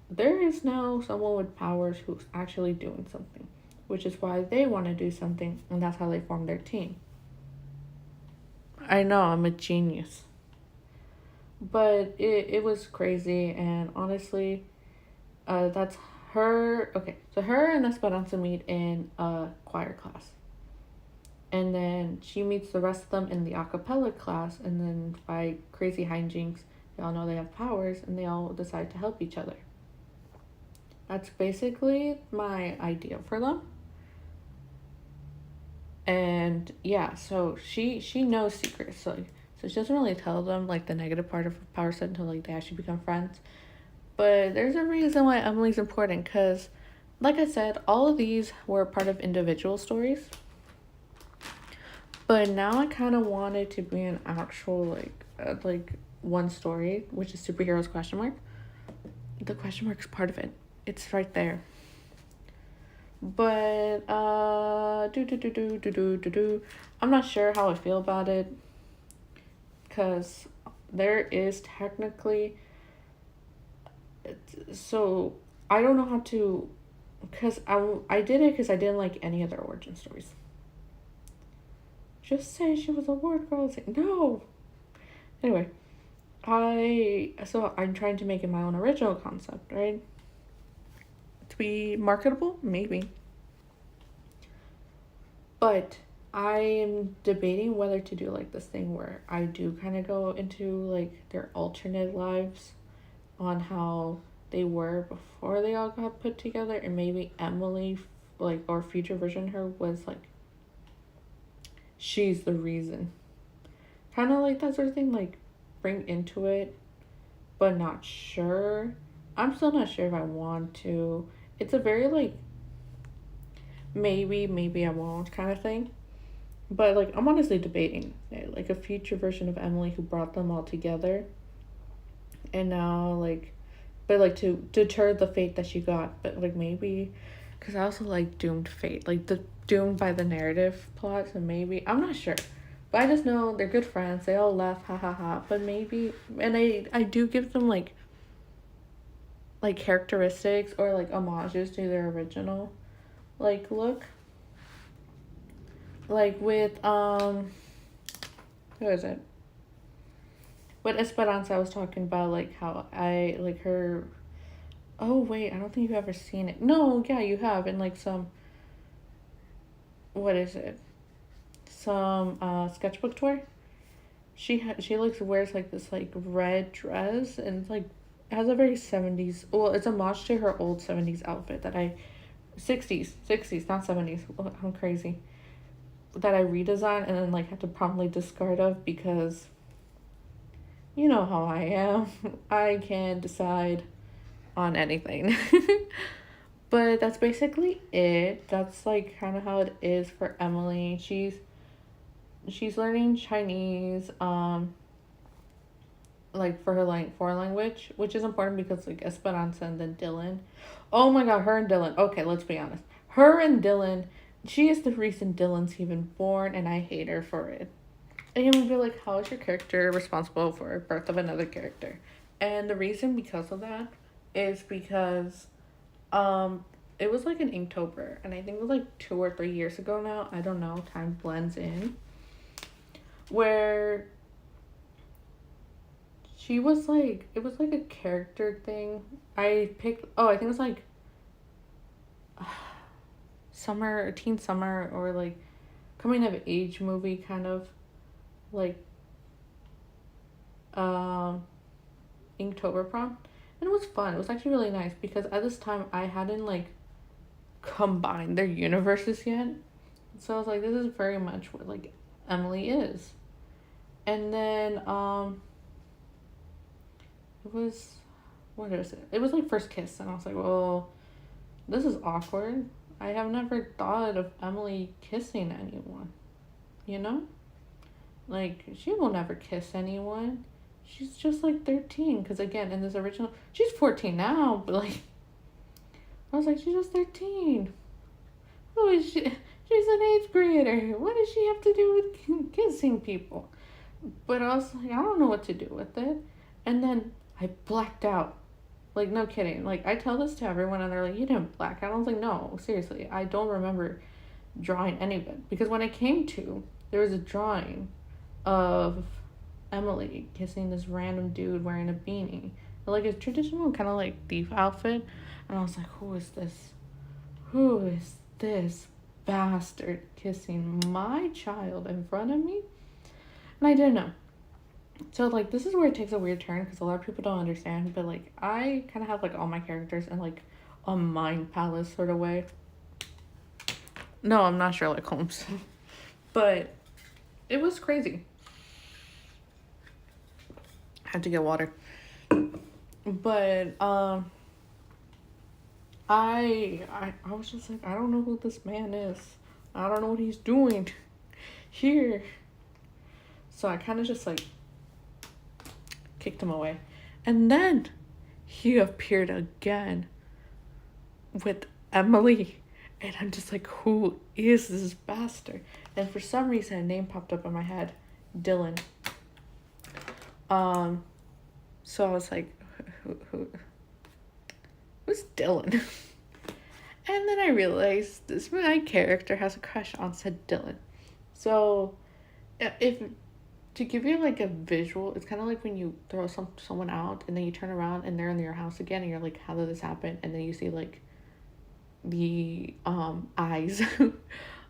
There is now someone with powers who's actually doing something, which is why they want to do something, and that's how they form their team. I know, I'm a genius. But it was crazy, and honestly, that's her. Okay, so her and Esperanza meet in a choir class. And then she meets the rest of them in the a cappella class, and then by crazy hijinks, they all know they have powers, and they all decide to help each other. That's basically my idea for them. And yeah, so she knows secrets, so she doesn't really tell them like the negative part of her power set until like they actually become friends. But there's a reason why Emily's important, because like I said, all of these were part of individual stories. But now I kind of want it to be an actual like one story, which is superheroes question mark. The question mark is part of it. It's right there. But I'm not sure how I feel about it, because there is technically, so I don't know how to, because I did it because I didn't like any other origin stories. Just say she was a ward girl. It's like, no. Anyway, I'm trying to make it my own original concept, right? To be marketable, maybe. But I am debating whether to do like this thing where I do kind of go into like their alternate lives on how they were before they all got put together, and maybe Emily, like, or future version her was like, she's the reason. Kind of like that sort of thing, like bring into it, but not sure. I'm still not sure if I want to. It's a very like maybe I won't kind of thing. But like I'm honestly debating like a future version of Emily who brought them all together, and now like, but like to deter the fate that she got, but like maybe, because I also like doomed fate, like the doomed by the narrative plot, and maybe I'm not sure, but I just know they're good friends. They all laugh, ha ha ha. But maybe, and I do give them like characteristics or like homages to their original like look, like with who is it? With Esperanza, I was talking about like how I like her. Oh wait, I don't think you've ever seen it. No, yeah, you have in like some, what is it? Some sketchbook tour. She like wears like this like red dress and it's like has a very 70s. Well, it's a homage to her old 70s outfit that I 60s, not 70s. Oh, I'm crazy. That I redesigned and then like had to promptly discard of because you know how I am. I can't decide on anything. But that's basically it. That's like kind of how it is for Emily. She's learning Chinese like for her like foreign language, which is important because like Esperanza and then Dylan. Oh my god, her and Dylan. Okay, let's be honest. Her and Dylan, she is the reason Dylan's even born and I hate her for it. And you would be like, how is your character responsible for the birth of another character? And the reason because of that is because um it was like in Inktober and I think it was like 2 or 3 years ago now. I don't know, time blends in. Where she was like it was like a character thing. I picked I think it was like summer teen summer or like coming of age movie kind of like um Inktober prom. And it was fun. It was actually really nice because at this time I hadn't like combined their universes yet. So I was like, this is very much what like Emily is. And then it was what is it? It was like first kiss and I was like, well, this is awkward. I have never thought of Emily kissing anyone, you know? Like she will never kiss anyone. She's just like 13 because again in this original she's 14 now, but like I was like she's just 13. Who is she? She's an eighth grader. What does she have to do with kissing people? But I was like, I don't know what to do with it. And then I blacked out. Like, no kidding. Like, I tell this to everyone, and they're like, you didn't black out. I was like, no, seriously. I don't remember drawing any of it. Because when I came to, there was a drawing of Emily kissing this random dude wearing a beanie. Like, a traditional kind of, like, thief outfit. And I was like, who is this? Who is this bastard kissing my child in front of me? And I didn't know. So, like, this is where it takes a weird turn because a lot of people don't understand. But, like, I kind of have, like, all my characters in, like, a mind palace sort of way. No, I'm not Sherlock Holmes. But it was crazy. I had to get water. But, I was just like, I don't know who this man is. I don't know what he's doing here. So I kind of just, like, kicked him away. And then he appeared again with Emily. And I'm just like, who is this bastard? And for some reason, a name popped up in my head. Dylan. So I was like, who's Dylan? And then I realized this my character has a crush on said Dylan. So if to give you like a visual, it's kind of like when you throw someone out and then you turn around and they're in your house again and you're like, how did this happen? And then you see like the eyes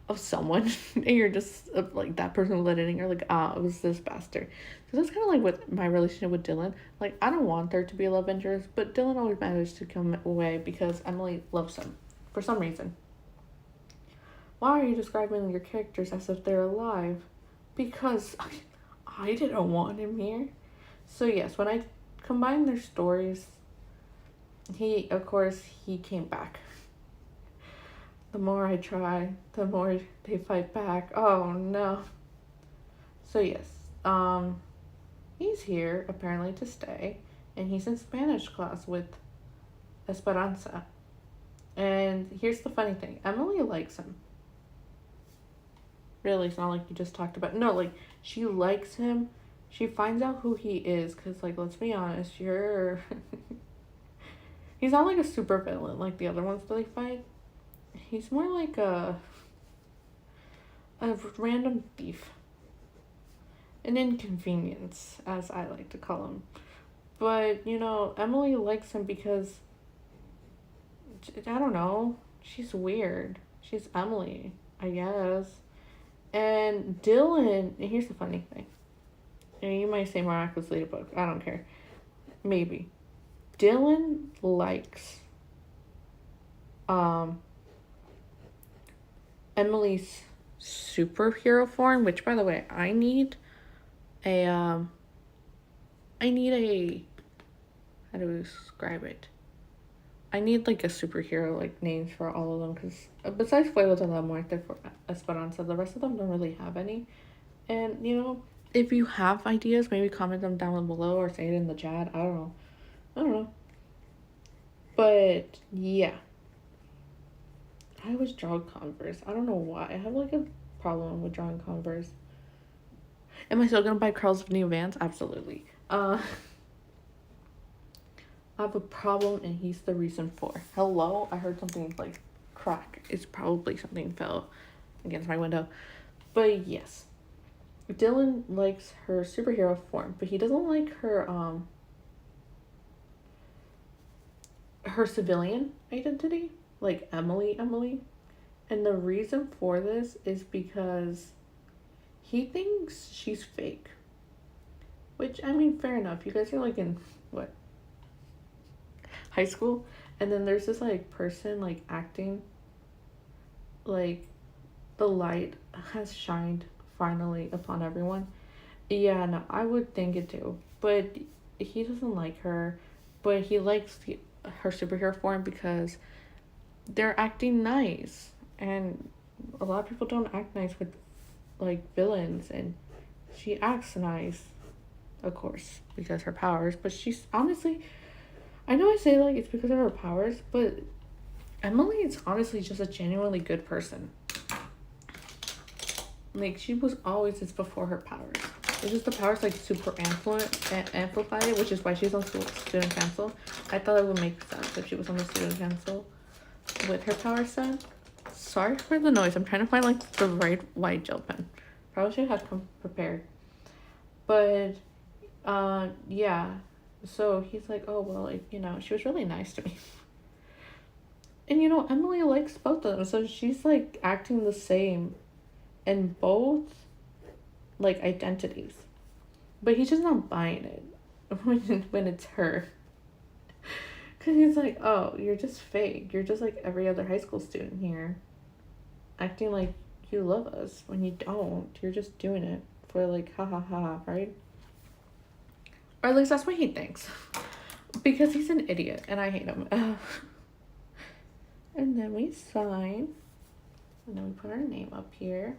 of someone and you're just like that person lit it and you're like, it was this bastard. So that's kind of like with my relationship with Dylan. Like I don't want there to be a love interest, but Dylan always managed to come away because Emily loves him for some reason. Why are you describing your characters as if they're alive? Because I didn't want him here. So yes, when I combined their stories, he came back. The more I try, the more they fight back. Oh no. So yes, he's here apparently to stay, and he's in Spanish class with Esperanza. And here's the funny thing: Emily likes him. Really, it's not like you just talked about. No, like she likes him. She finds out who he is, cause like let's be honest, you're. He's not like a super villain like the other ones that they fight. He's more like a random thief, an inconvenience, as I like to call him. But you know, Emily likes him because I don't know. She's weird. She's Emily, I guess. And Dylan, here's the funny thing. And you might say miraculously a book. I don't care. Maybe. Dylan likes Emily's superhero form, which by the way, I need a how do we describe it? I need like a superhero like names for all of them because besides Fuego de la Muerte for Esperanza, the rest of them don't really have any. And you know, if you have ideas, maybe comment them down below or say it in the chat. I don't know. But yeah, I always draw Converse. I don't know why. I have like a problem with drawing Converse. Am I still gonna buy Carl's new Vans? Absolutely. I have a problem, and he's the reason for. Hello, I heard something like crack. It's probably something fell against my window. But yes, Dylan likes her superhero form, but he doesn't like her civilian identity, like Emily. And the reason for this is because he thinks she's fake. Which, I mean, fair enough. You guys are like in what? High school? And then there's this like person like acting like the light has shined finally upon everyone. Yeah, no, I would think it too. But he doesn't like her, but he likes her superhero form because they're acting nice. And a lot of people don't act nice with like villains, and she acts nice, of course, because her powers. But she's honestly, I know I say like it's because of her powers, but Emily is honestly just a genuinely good person. Like she was always just before her powers. It's just the powers like super amplified it, which is why she's on student council. I thought it would make sense if she was on the student council with her power set. Sorry for the noise. I'm trying to find like the right white gel pen. Probably should have come prepared. But yeah. So he's like, oh well, like, you know, she was really nice to me. And you know, Emily likes both of them, so she's like acting the same in both like identities. But he's just not buying it when it's her. Cause he's like, oh, you're just fake. You're just like every other high school student here. Acting like you love us when you don't. You're just doing it for like ha ha ha, right? Or at least that's what he thinks. Because he's an idiot and I hate him. And then we sign. And then we put our name up here.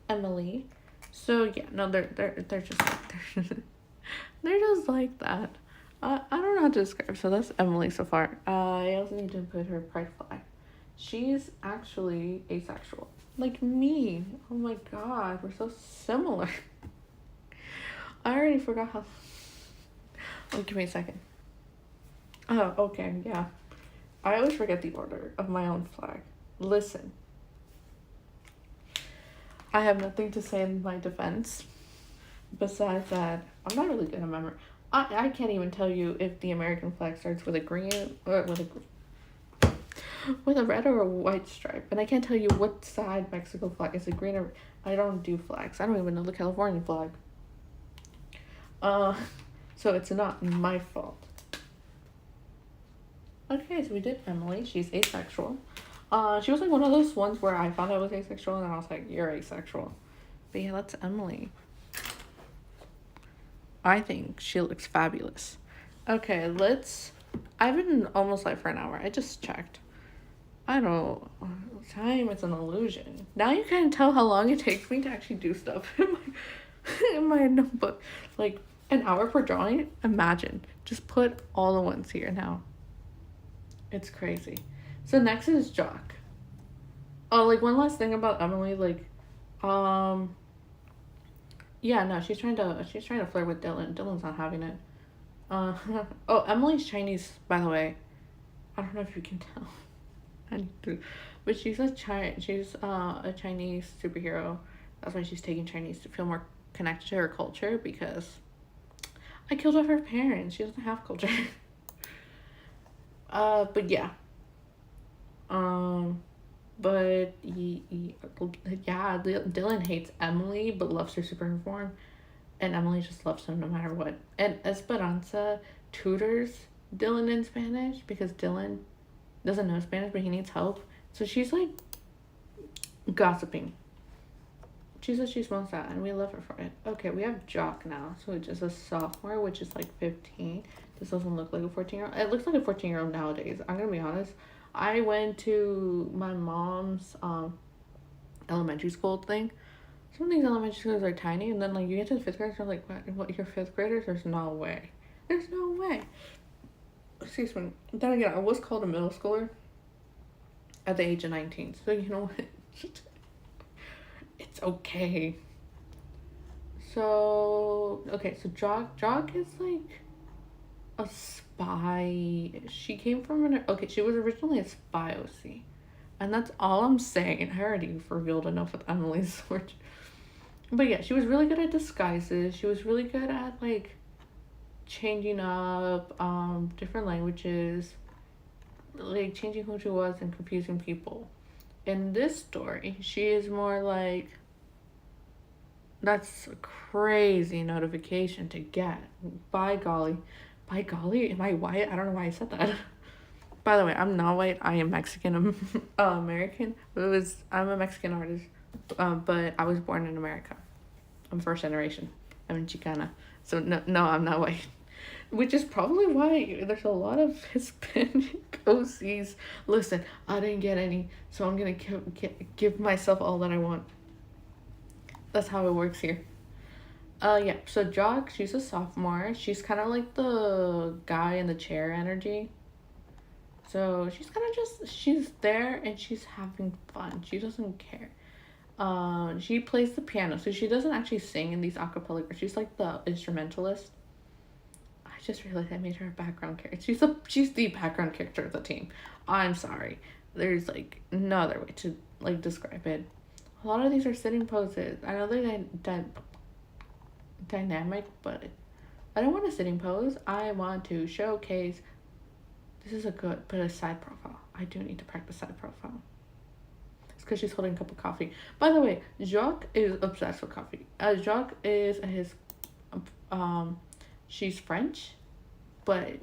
Emily. So yeah, no, they're just like they're just like that. I don't know how to describe. So that's Emily so far. I also need to put her pride flag. She's actually asexual, like me. Oh my god, we're so similar. I already forgot how. Oh, give me a second. Oh, okay, yeah. I always forget the order of my own flag. Listen. I have nothing to say in my defense. Besides that, I'm not really good at memory. I can't even tell you if the American flag starts with a green or with a red or a white stripe. And I can't tell you what side Mexico flag is. It green or... I don't do flags. I don't even know the California flag. So it's not my fault. Okay, so we did Emily. She's asexual. She was like one of those ones where I found out I was asexual and then I was like, you're asexual. But yeah, that's Emily. I think she looks fabulous. Okay, let's I've been almost live for an hour. I just checked. I don't. Time is an illusion. Now you can tell how long it takes me to actually do stuff in my notebook. Like an hour for drawing. Imagine. Just put all the ones here now. It's crazy. So next is Jock. Oh, like one last thing about Emily. Like, um, yeah, no, she's trying to flirt with Dylan. Dylan's not having it. Uh, oh, Emily's Chinese, by the way. I don't know if you can tell. I need to, but she's a Chinese superhero. That's why she's taking Chinese to feel more connected to her culture because I killed off her parents. She doesn't have culture. But yeah. Um, but yeah, Dylan hates Emily but loves her super form, and Emily just loves him no matter what. And Esperanza tutors Dylan in Spanish because Dylan doesn't know Spanish but he needs help. So she's like gossiping. She says she smokes that and we love her for it. Okay, we have Jock now, so which is a sophomore, which is like 15. This doesn't look like a 14-year-old. It looks like a 14-year-old nowadays. I'm gonna be honest. I went to my mom's elementary school thing. Some of these elementary schools are tiny, and then like you get to the fifth graders, you're like, what? You're fifth graders? There's no way. There's no way. Excuse me. Then again, I was called a middle schooler at the age of 19. So you know what? It's okay. So okay, so Jock is like a spy. She came from an okay. She was originally a spy OC, and that's all I'm saying. I already revealed enough with Emily's sword. But yeah, she was really good at disguises. She was really good at like changing up different languages, like changing who she was and confusing people. In this story, she is more like that's a crazy notification to get. By golly. By golly, am I white? I don't know why I said that. By the way, I'm not white. I am Mexican American. I'm a Mexican artist, but I was born in America. I'm first generation. I'm Chicana, so no, I'm not white. Which is probably why there's a lot of Hispanic OCs. Listen, I didn't get any, so I'm gonna give myself all that I want. That's how it works here. Yeah. So Jock, she's a sophomore. She's kind of like the guy in the chair energy. So she's there and she's having fun. She doesn't care. She plays the piano, so she doesn't actually sing in these acapella. She's like the instrumentalist. I just realized I made her a background character. She's the background character of the team. I'm sorry. There's like no other way to like describe it. A lot of these are sitting poses. I know they're dynamic, but I don't want a sitting pose. I want to showcase. This is a side profile. I do need to practice side profile. It's because she's holding a cup of coffee. By the way, Jacques is obsessed with coffee. Jacques is his, she's French, but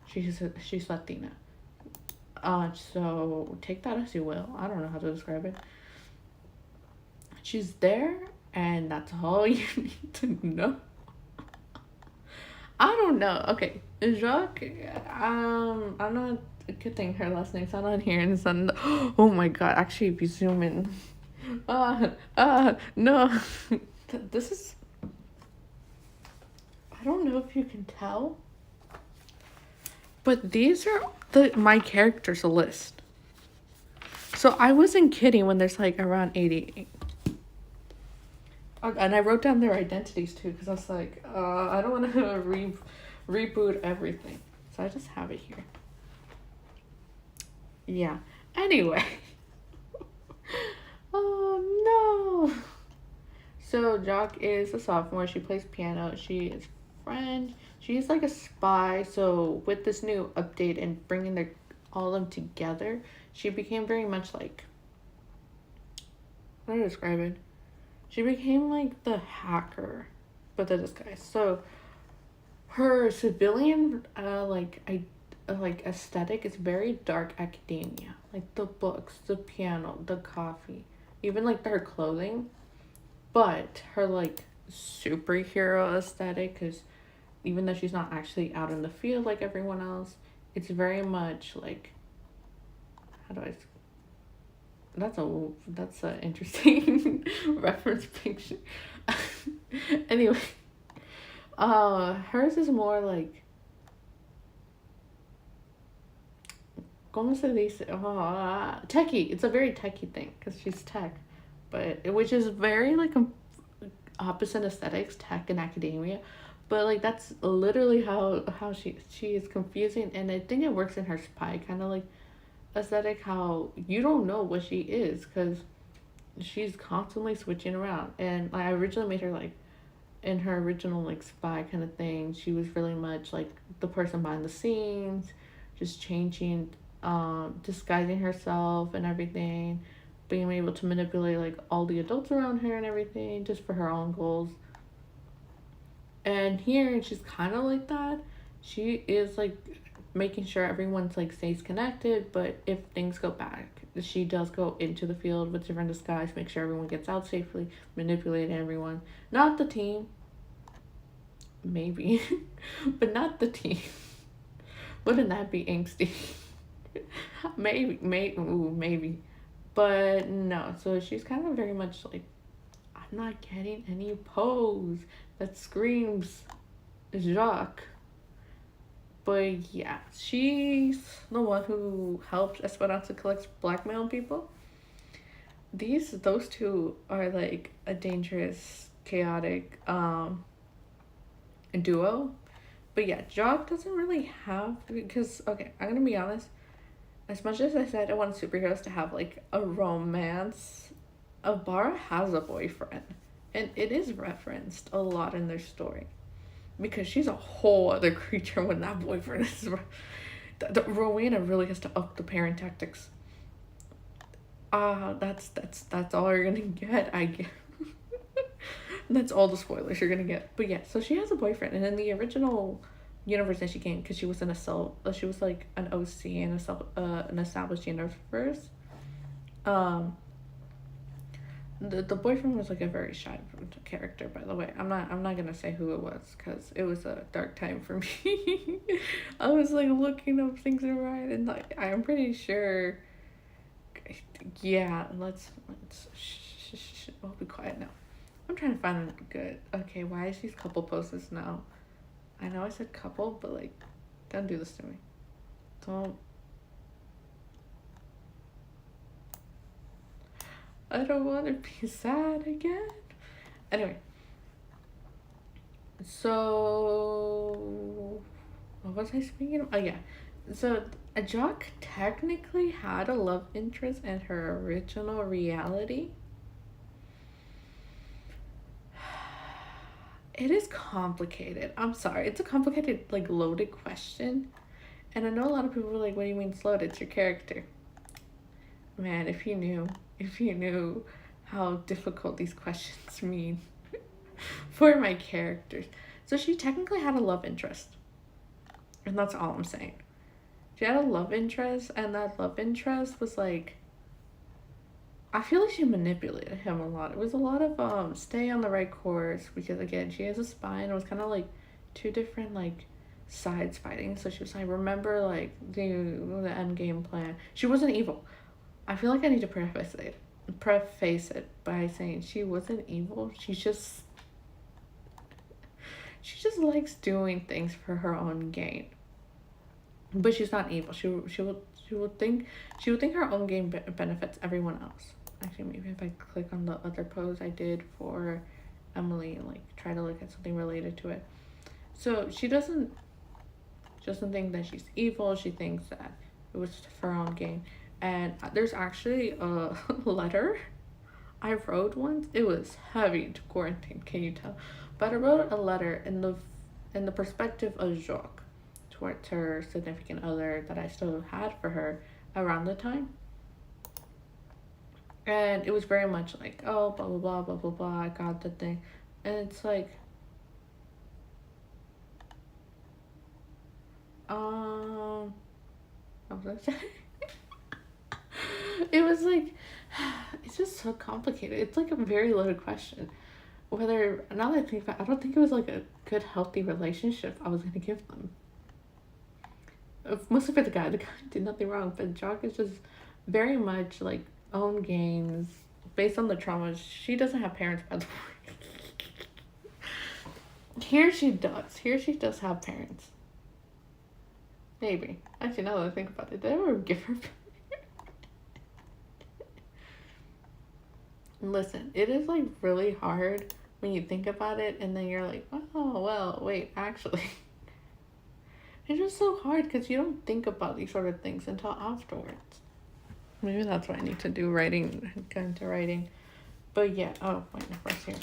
she's Latina. So take that as you will. I don't know how to describe it. She's there, and that's all you need to know. I don't know. Okay, Jacques. I'm not. Good thing her last name's not on here, and it's on. Oh my god! Actually, if you zoom in, no, this is. I don't know if you can tell, but these are my characters list. So I wasn't kidding when there's like around 88. And I wrote down their identities too because I was like, I don't want to reboot everything. So I just have it here. Yeah. Anyway. Oh no. So Jock is a sophomore. She plays piano. She is French. She's like a spy. So with this new update and bringing all of them together, she became very much like. How do I describe it? She became like the hacker, but the disguise. So her civilian like aesthetic is very dark academia, like the books, the piano, the coffee, even like her clothing. But her like superhero aesthetic is even though she's not actually out in the field like everyone else, it's very much like, how do I, that's a interesting reference picture. Anyway, hers is more like, como se dice? Techie. It's a very techie thing because she's tech, but which is very like opposite aesthetics, tech and academia. But like that's literally how she is confusing, and I think it works in her spy kind of like aesthetic. How you don't know what she is because she's constantly switching around, and I originally made her like in her original like spy kind of thing. She was really much like the person behind the scenes, just changing, disguising herself and everything, being able to manipulate like all the adults around her and everything just for her own goals. And here she's kind of like that. She is like making sure everyone's like stays connected, but if things go bad, she does go into the field with different disguise, make sure everyone gets out safely, manipulate everyone. Not the team. Maybe. But not the team. Wouldn't that be angsty? Maybe. But no, so she's kind of very much like, I'm not getting any pose that screams Jacques. But yeah, she's the one who helped Esperanza collect blackmail people. Those two are like a dangerous, chaotic duo. But yeah, Jacques doesn't really have, because okay, I'm gonna be honest. As much as I said I want superheroes to have like a romance, Abara has a boyfriend, and it is referenced a lot in their story, because she's a whole other creature when that boyfriend is. Rowena really has to up the parent tactics. That's all you're gonna get. I guess. That's all the spoilers you're gonna get. But yeah, so she has a boyfriend, and in the original universe that she came, because she was in a cell, she was like an OC in an established universe. Um, the boyfriend was like a very shy character, by the way. I'm not gonna say who it was because it was a dark time for me. I was like looking up things to write, and like I'm pretty sure. Yeah, we'll be quiet now. I'm trying to find a good. Okay, why is these couple poses now? I know I said couple, but like, don't do this to me. Don't. I don't want to be sad again. Anyway. So, what was I speaking of? Oh, yeah. So, Jock technically had a love interest in her original reality. It is complicated. I'm sorry. It's a complicated, like, loaded question. And I know a lot of people are like, what do you mean slow? It's your character. Man, if you knew how difficult these questions mean for my characters. So she technically had a love interest. And that's all I'm saying. She had a love interest, and that love interest was like, I feel like she manipulated him a lot. It was a lot of stay on the right course, because again, she has a spy, and it was kind of like two different like sides fighting. So she was like, remember like the end game plan. She wasn't evil. I feel like I need to preface it by saying she wasn't evil. She just likes doing things for her own gain. But she's not evil. She would think her own gain benefits everyone else. Actually, maybe if I click on the other pose I did for Emily and like try to look at something related to it. So she doesn't think that she's evil. She thinks that it was for her own gain. And there's actually a letter I wrote once. It was heavy to quarantine, can you tell? But I wrote a letter in the perspective of Jacques towards her significant other that I still had for her around the time. And it was very much like, oh, blah, blah, blah, blah, blah, blah, I got the thing. And it's like, what was I saying? It was like, it's just so complicated. It's like a very loaded question. whether, now that I think about it, I don't think it was like a good, healthy relationship I was gonna give them. Mostly for the guy. The guy did nothing wrong, but Jock is just very much like own games based on the traumas. She doesn't have parents, by the way. Here she does. Here she does have parents. Maybe. Actually, now that I think about it, did I ever give her? Listen, it is like really hard when you think about it, and then you're like, oh well, wait, actually. It's just so hard because you don't think about these sort of things until afterwards. Maybe that's what I need to do, writing, get into writing. But yeah, oh, wait, first here.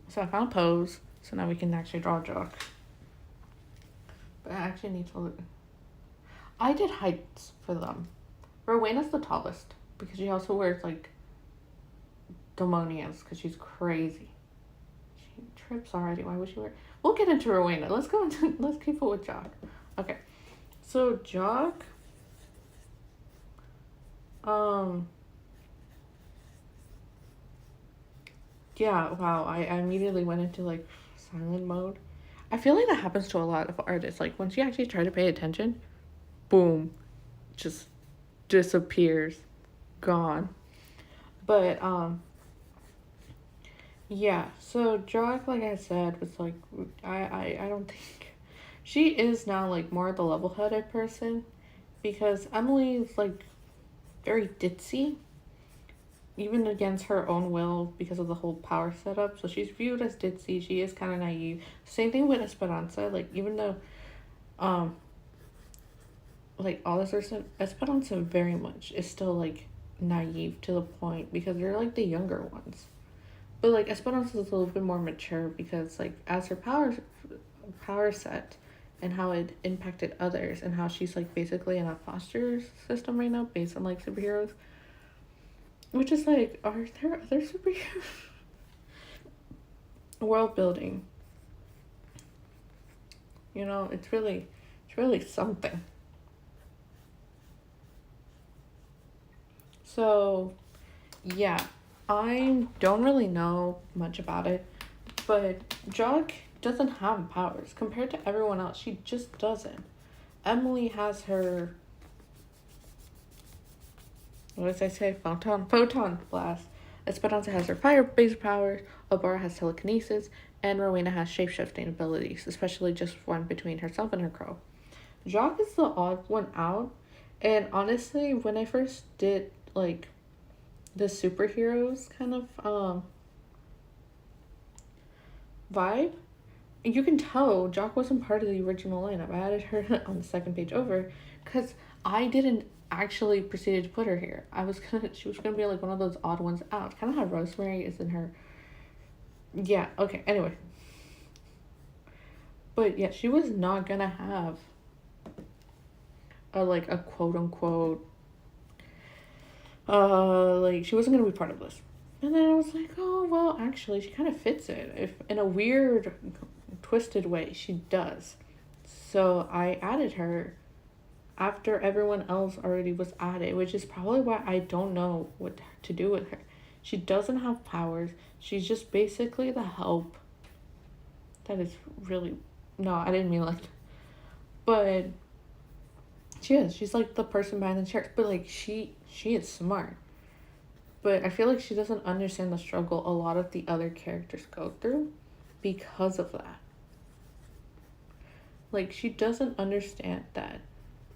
So I found pose, so now we can actually draw a Jock. But I actually need to look. I did heights for them. Rowena's the tallest because she also wears like demonias because she's crazy. She trips already. Why would she wear? We'll get into Rowena. Let's go into. Let's keep it with Jock. Okay, so Jock. Yeah. Wow. I immediately went into like silent mode. I feel like that happens to a lot of artists. Like once you actually try to pay attention, boom, just disappears, gone. But yeah. So Jock, like I said, was like I don't think she is now like more the level-headed person because Emily is like very ditzy, even against her own will because of the whole power setup. So she's viewed as ditzy. She is kind of naive. Same thing with Esperanza. Like even though, like all this person, Esperanza very much is still like naive to the point because they're like the younger ones. But like Esperanza is a little bit more mature because like as her power set and how it impacted others and how she's like basically in a foster system right now based on like superheroes. Which is like, are there other superheroes? World building. You know, it's really something. So, yeah, I don't really know much about it, but Jock doesn't have powers compared to everyone else. She just doesn't. Emily has her. What did I say? Photon blast. Esperanza has her fire-based powers. Obara has telekinesis, and Rowena has shape-shifting abilities, especially just one between herself and her crow. Jock is the odd one out, and honestly, when I first did like the superheroes kind of vibe, you can tell Jock wasn't part of the original lineup. I added her on the second page over because I didn't actually proceed to put her here. She was gonna be like one of those odd ones out. Kind of how Rosemary is in her. Yeah, okay, anyway. But yeah, she was not gonna have a quote unquote like she wasn't gonna be part of this. And then I was like, oh well, actually she kind of fits it. If in a weird twisted way she does. So I added her after everyone else already was added, which is probably why I don't know what to do with her. She doesn't have powers. She's just basically the help. That is really no, I didn't mean like but she is. She's like the person behind the chairs. But like she is smart. But I feel like she doesn't understand the struggle a lot of the other characters go through because of that. Like she doesn't understand that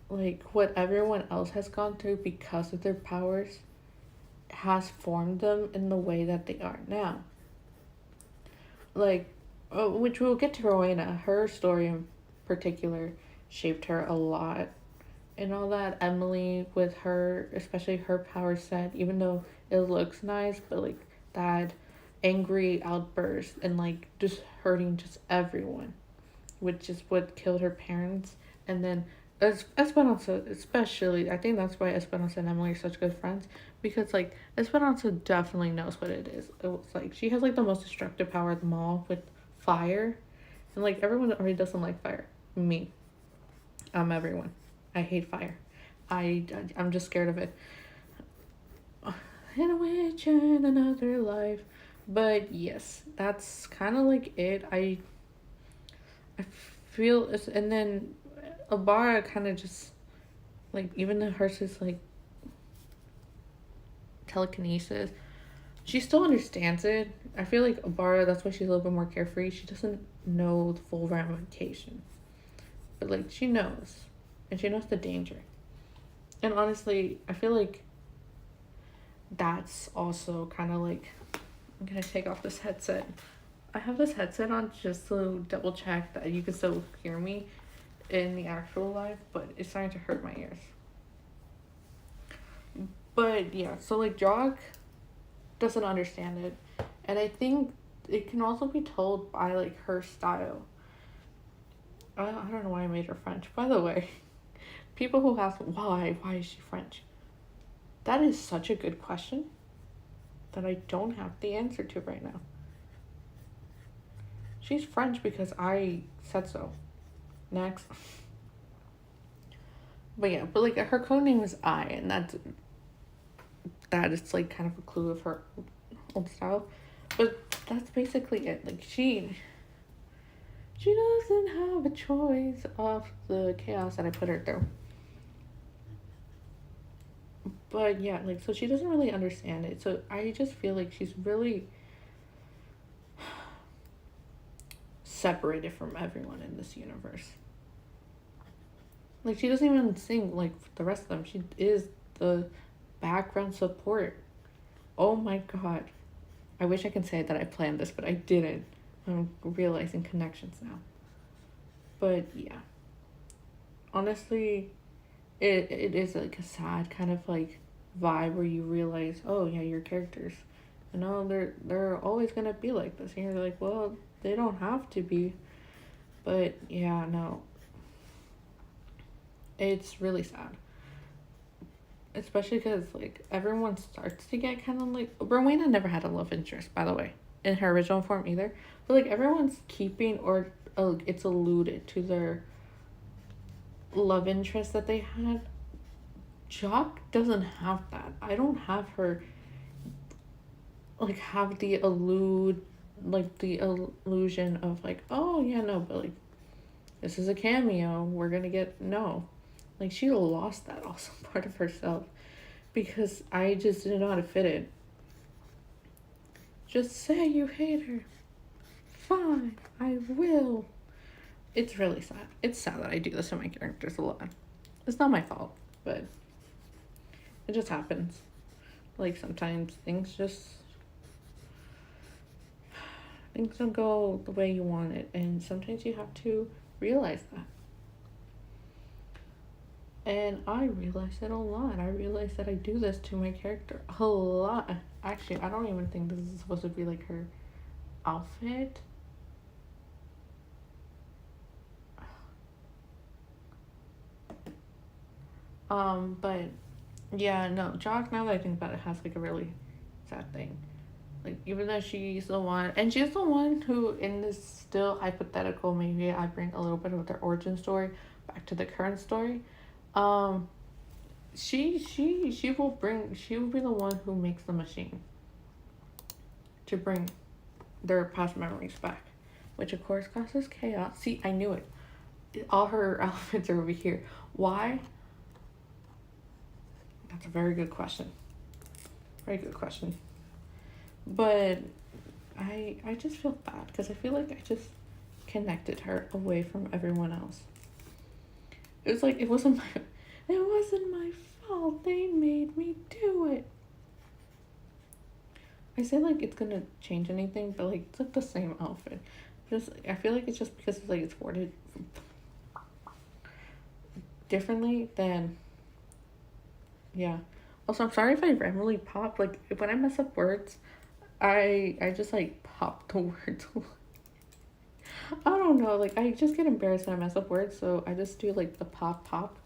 like what everyone else has gone through because of their powers has formed them in the way that they are now. Like, which we'll get to Rowena. Her story in particular shaped her a lot and all that. Emily with her, especially her power set, even though it looks nice, but like that angry outburst and like just hurting just everyone, which is what killed her parents. And then Esperanza, especially, I think that's why Esperanza and Emily are such good friends because like Esperanza definitely knows what it is. It was like she has like the most destructive power of them all with fire, and like everyone already doesn't like fire. Me, I'm everyone. I hate fire. I'm just scared of it. In a witch in another life. But yes, that's kind of like it. I feel it's, and then Abara kind of just like, even though hers is like telekinesis, she still understands it. I feel like Abara, that's why she's a little bit more carefree. She doesn't know the full ramification, but like she knows, and she knows the danger. And honestly, I feel like that's also kind of like, I'm gonna take off this headset. I have this headset on just to double check that you can still hear me in the actual live, but it's starting to hurt my ears. But yeah, so like Jog doesn't understand it, and I think it can also be told by like her style. I don't know why I made her French. By the way, people who ask why is she French? That is such a good question that I don't have the answer to right now. She's French because I said so. Next. But yeah, but like her code name is I, and that is like kind of a clue of her old style. But that's basically it. Like she doesn't have a choice of the chaos that I put her through. But yeah, like so she doesn't really understand it. So I just feel like she's really separated from everyone in this universe. Like she doesn't even sing like the rest of them. She is the background support. Oh my god. I wish I could say that I planned this, but I didn't. I'm realizing connections now. But yeah. Honestly, it is like a sad kind of like vibe where you realize, oh yeah, your characters, you know, they're always gonna be like this. And you're like, well, they don't have to be. But yeah, no. It's really sad. Especially because like everyone starts to get kind of like, Rowena never had a love interest, by the way, in her original form either. But like everyone's keeping, or it's alluded to their love interest that they had. Jock doesn't have that. I don't have her like have the illusion of like, oh yeah, no, but like this is a cameo, we're gonna get, no. Like she lost that also part of herself because I just didn't know how to fit it. Just say you hate her. Fine, I will. It's really sad. It's sad that I do this to my characters a lot. It's not my fault, but it just happens. Like sometimes things don't go the way you want it, and sometimes you have to realize that. And I realize it a lot. I realize that I do this to my character a lot. Actually, I don't even think this is supposed to be like her outfit. But yeah, no, Jock, now that I think about it, has like a really sad thing. Like, even though she's the one, and she's the one who, in this still hypothetical, maybe I bring a little bit of their origin story back to the current story. Um, she will be the one who makes the machine to bring their past memories back, which of course causes chaos. See, I knew it. All her outfits are over here. Why? That's a very good question. Very good question. But I just feel bad because I feel like I just connected her away from everyone else. It was like it wasn't my fault. They made me do it. I say like it's gonna change anything, but like it's like the same outfit. Just I feel like it's just because it's like it's worded differently than, yeah. Also, I'm sorry if I randomly pop. Like when I mess up words, I just like pop the words. I don't know. Like I just get embarrassed when I mess up words, so I just do like the pop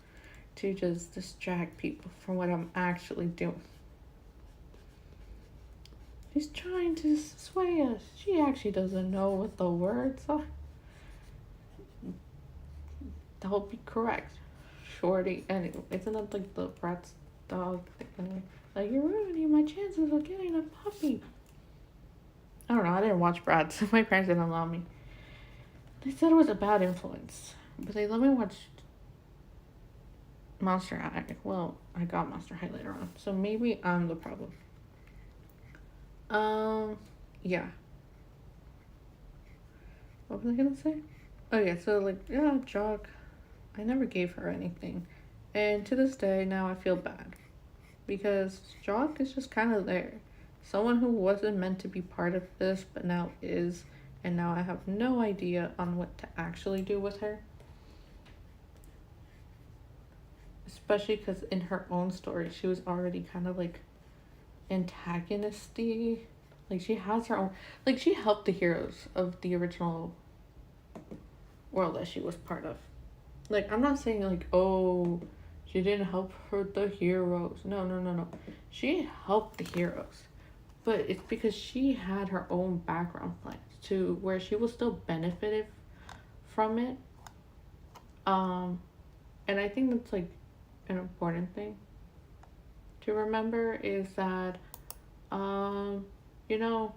to just distract people from what I'm actually doing. She's trying to sway us. She actually doesn't know what the words are. That would be correct. Shorty. Anyway, isn't that like the Bratz dog thing? Anyway, like, you're ruining my chances of getting a puppy. I don't know. I didn't watch Bratz. My parents didn't allow me. They said it was a bad influence, but they let me watch Monster High. Well, I got Monster High later on, so maybe I'm the problem. Yeah. What was I gonna say? Oh yeah, so like yeah, Jock. I never gave her anything, and to this day now I feel bad because Jock is just kind of there, someone who wasn't meant to be part of this but now is, and now I have no idea on what to actually do with her. Especially because in her own story, she was already kind of like antagonisty. Like she has her own, like she helped the heroes of the original world that she was part of. Like I'm not saying like oh, she didn't help her the heroes. No, no, no, no. She helped the heroes, but it's because she had her own background plans to where she was still benefited from it. Um, and I think that's like an important thing to remember is that um, you know,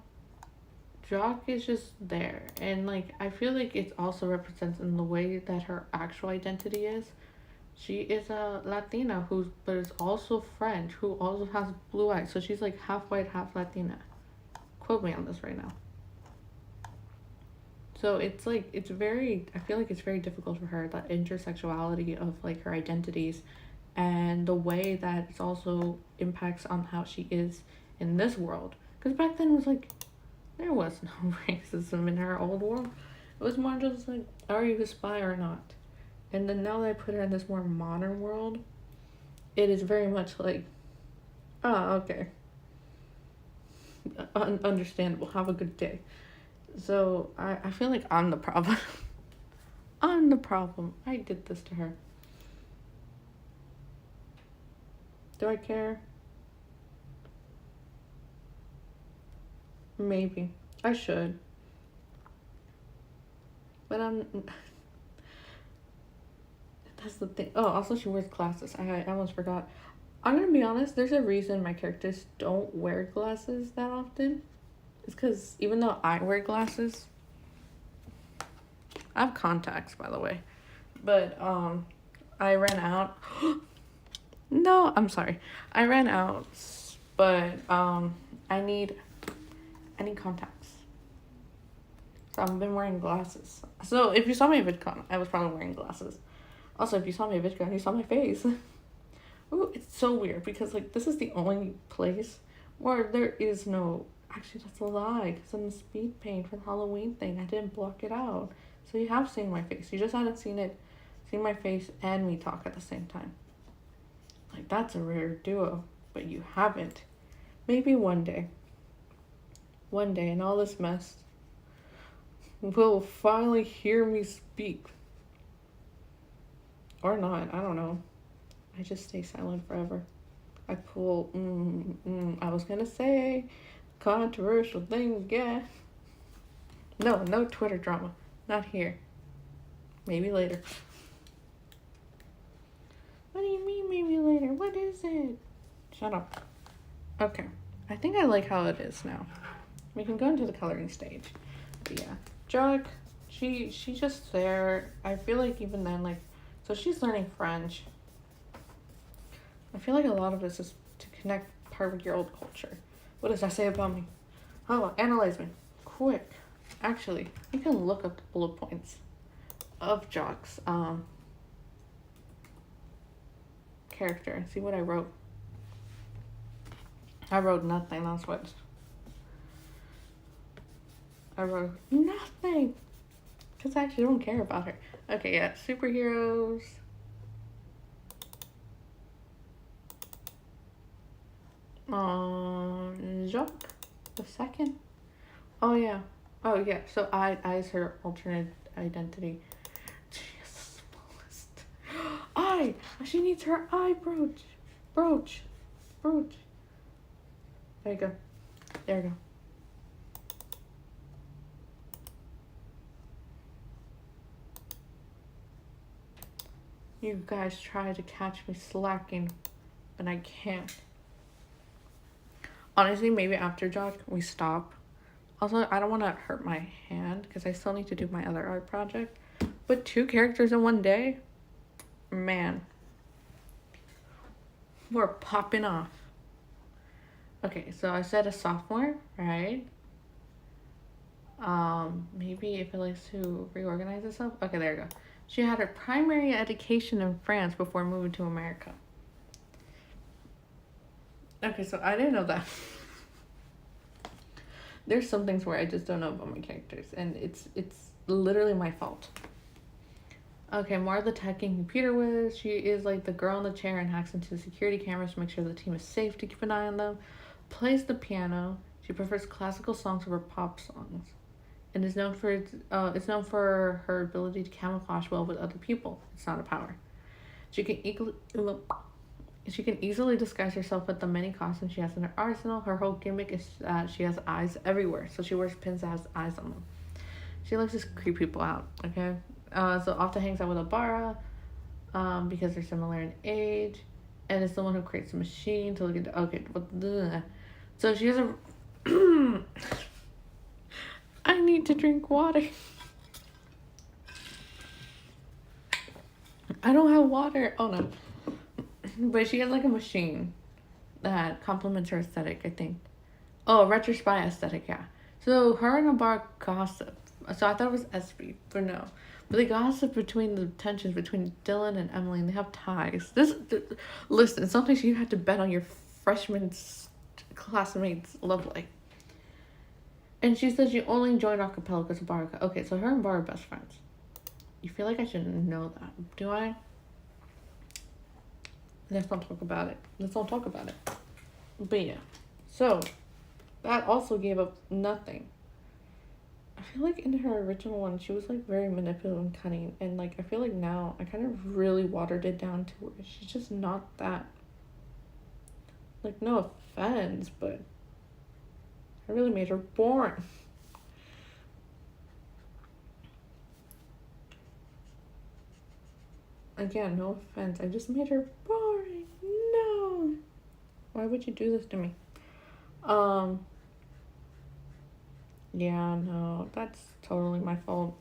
Jock is just there, and like I feel like it also represents in the way that her actual identity is. She is a Latina who's but is also French, who also has blue eyes, so she's like half white, half Latina. Quote me on this right now. So it's like it's very. I feel like it's very difficult for her that intersexuality of like her identities, and the way that it also impacts on how she is in this world. Because back then it was like there was no racism in her old world. It was more just like, are you a spy or not? And then now that I put her in this more modern world, it is very much like, oh, okay. Understandable. Have a good day. So I feel like I'm the problem. I'm the problem. I did this to her. Do I care? Maybe. I should. But I'm. That's the thing. Oh, also, she wears glasses. I almost forgot. I'm gonna be honest, there's a reason my characters don't wear glasses that often. It's because even though I wear glasses, I have contacts, by the way. But, I ran out. No, I'm sorry. I ran out, but, I need contacts. So I've been wearing glasses. So if you saw me at VidCon, I was probably wearing glasses. Also, if you saw me at VidCon, you saw my face. Ooh, it's so weird because like this is the only place where there is no. Actually, that's a lie. Because in the speed paint for the Halloween thing, I didn't block it out. So you have seen my face. You just haven't seen my face and me talk at the same time. Like that's a rare duo, but you haven't. Maybe one day. One day, in all this mess, will finally hear me speak. Or not, I don't know. I just stay silent forever. I pull, I was gonna say controversial things, yeah. No Twitter drama. Not here. Maybe later. What do you mean maybe later? What is it? Shut up. Okay. I think I like how it is now. We can go into the coloring stage. But yeah. Jock, she's just there. I feel like even then, like, so she's learning French. I feel like a lot of this is to connect part with your old culture. What does that say about me? Oh, analyze me. Quick. Actually, you can look up the bullet points of Jock's character and see what I wrote. I wrote nothing, that's what. I wrote nothing. Because I actually don't care about her. Okay, yeah, superheroes. Jacques the second. Oh yeah. Oh yeah. So I is her alternate identity. She is the smallest. Eye. She needs her eye brooch. There you go. There you go. You guys try to catch me slacking, but I can't. Honestly, maybe after Jock, we stop. Also, I don't want to hurt my hand because I still need to do my other art project. But 2 characters in one day? Man. We're popping off. Okay, so I said a sophomore, right? Maybe if it likes to reorganize itself. Okay, there you go. She had her primary education in France before moving to America. Okay, so I didn't know that. There's some things where I just don't know about my characters, and it's literally my fault. Okay, more of the tech and computer whiz. She is like the girl in the chair and hacks into the security cameras to make sure the team is safe to keep an eye on them. Plays the piano. She prefers classical songs over pop songs, and is known for her ability to camouflage well with other people. It's not a power. She can easily disguise herself with the many costumes she has in her arsenal. Her whole gimmick is that she has eyes everywhere, so she wears pins that has eyes on them. She likes to creep people out, okay? So often hangs out with Abara, because they're similar in age, and is the one who creates the machine to look into. Okay, so she has a. I need to drink water. I don't have water. Oh no. But she has like a machine that complements her aesthetic, I think. Oh, retro spy aesthetic, yeah. So her and Abara gossip. So I thought it was SB, but no. But they gossip between the tensions between Dylan and Emily, and they have ties. Listen, sometimes you have to bet on your freshman classmates' love life. And she says you only joined acapella because of Baraka. Okay, so her and Bar are best friends. You feel like I should know that, do I? Let's not talk about it. But yeah, so that also gave up nothing. I feel like in her original one, she was like very manipulative and cunning, and like I feel like now I kind of really watered it down to where she's just not that. Like, no offense, but I really made her boring. Again, no offense, I just made her boring. No, why would you do this to me? Yeah, no, that's totally my fault.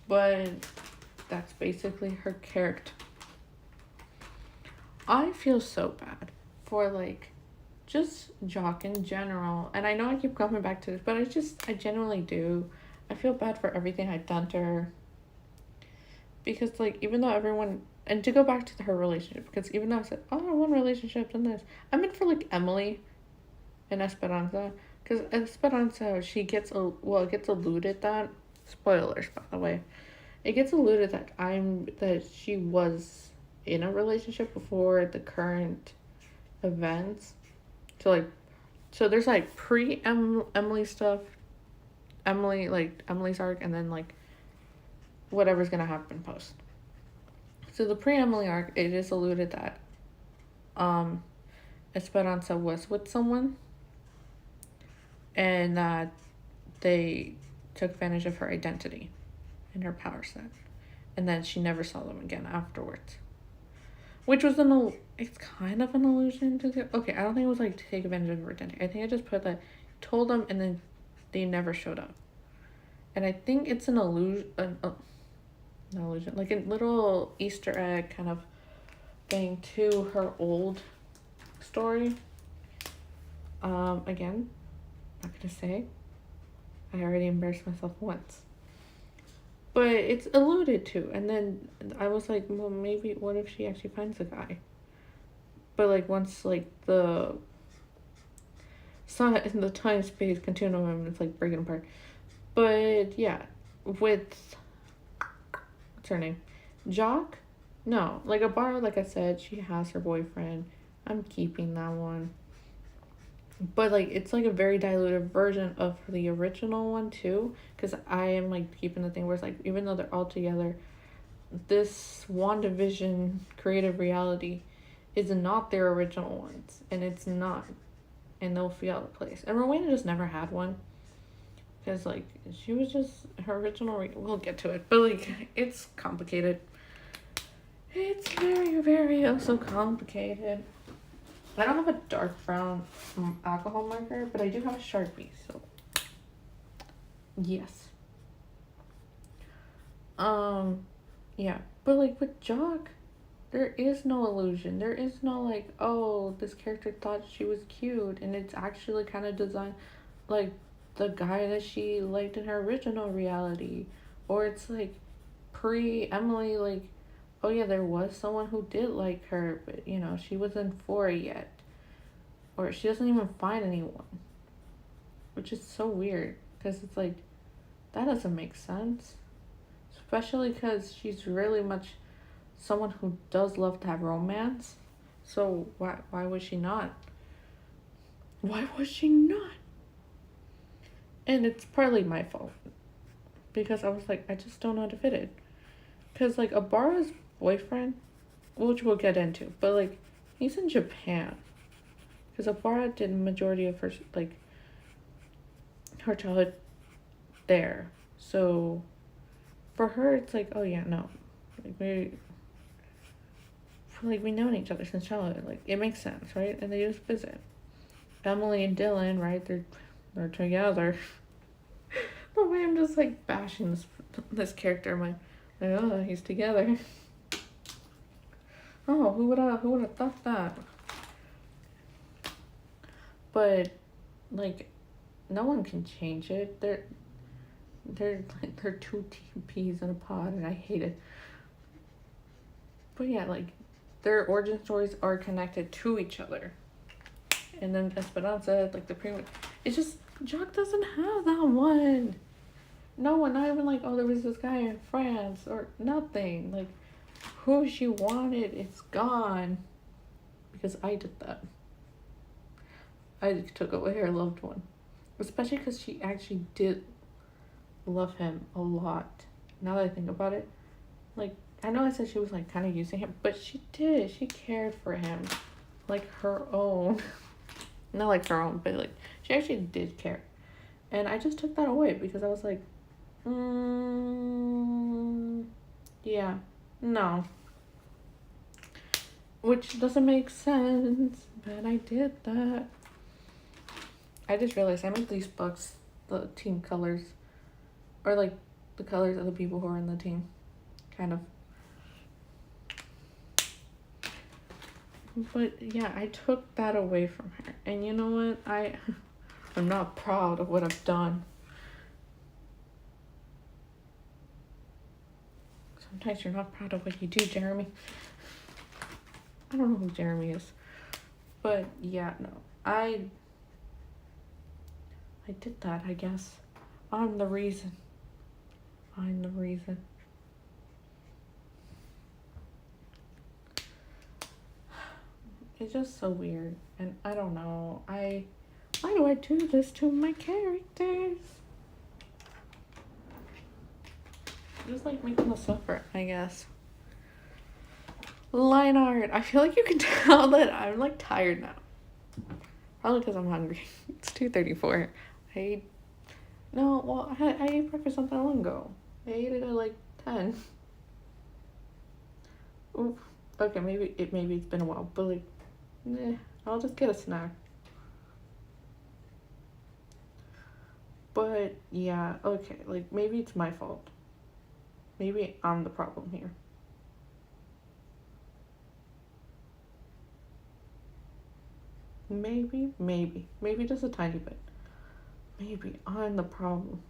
But that's basically her character. I feel so bad for like just Jock in general. And I know I keep coming back to this, but I genuinely do. I feel bad for everything I've done to her. Because like even though everyone, and to go back to her relationship, because even though I said, oh, one relationship and this, I meant for like Emily and Esperanza. Because Esperanza, it gets alluded that, spoilers by the way, it gets alluded that she was in a relationship before the current events. So there's like Emily stuff, Emily's arc, and then like whatever's gonna happen post. So the pre-Emily arc, it is alluded that Esperanza was with someone, and that they took advantage of her identity and her power set, and then she never saw them again afterwards, which was it's kind of an allusion to the, okay, I don't think it was like to take advantage of her identity. I think I just put that, told them, and then they never showed up, and I think it's an allusion, like a little Easter egg kind of thing to her old story. Again, not gonna say. I already embarrassed myself once. But it's alluded to, and then I was like, well, maybe, what if she actually finds a guy? But like once like the time space continuum, it's like breaking apart. But yeah, with what's her name, Jock? No, like Abara, like I said, she has her boyfriend. I'm keeping that one. But like it's like a very diluted version of the original one too, because I am like keeping the thing where it's like even though they're all together, this WandaVision creative reality is not their original ones, and it's not, and they'll feel out of place. And Rowena just never had one, because like she was just her original. We'll get to it, but like it's complicated. It's very, very also complicated. I don't have a dark brown alcohol marker, but I do have a Sharpie, so Yes. Yeah. But like with Jock, there is no illusion. There is no like, oh, this character thought she was cute and it's actually kind of designed like the guy that she liked in her original reality. Or it's like pre Emily, like, oh yeah, there was someone who did like her, but you know, she wasn't for it yet. Or she doesn't even find anyone. Which is so weird. Because it's like, that doesn't make sense. Especially because she's really much someone who does love to have romance. So why was she not? Why was she not? And it's partly my fault. Because I was like, I just don't know how to fit it. Because like Abara's boyfriend, which we'll get into, but like he's in Japan. Because Abara did the majority of her like her childhood there. So for her it's like, oh yeah, no. We known each other since childhood. Like it makes sense, right? And they just visit. Emily and Dylan, right? They're together. The way I'm just like bashing this character, I'm like, oh, he's together. Oh, who would have thought that? But like, no one can change it. They're two peas in a pod, and I hate it. But yeah, like, their origin stories are connected to each other. And then Esperanza, like the premium, it's just Jock doesn't have that one. No one, not even like, oh, there was this guy in France or nothing. Like, who she wanted, it's gone. Because I did that. I took away her loved one. Especially because she actually did love him a lot. Now that I think about it. Like, I know I said she was like kind of using him, but she did. She cared for him. Like her own. Not like her own, but like, she actually did care. And I just took that away because I was like, yeah, no. Which doesn't make sense, but I did that. I just realized I make these books the team colors, or like the colors of the people who are in the team, kind of. But yeah, I took that away from her, and you know what? I'm not proud of what I've done. Sometimes you're not proud of what you do, Jeremy. I don't know who Jeremy is, but yeah, no, I did that. I guess I'm the reason. I'm the reason. It's just so weird, and I don't know. Why do I do this to my characters? Just like making them suffer, I guess. Line art. I feel like you can tell that I'm like tired now. Probably because I'm hungry. It's 2:34. I ate breakfast not that long ago. I ate it at like 10. Oof. Okay, maybe it's been a while, but like, I'll just get a snack. But yeah, okay, like maybe it's my fault. Maybe I'm the problem here. Maybe just a tiny bit. Maybe I'm the problem.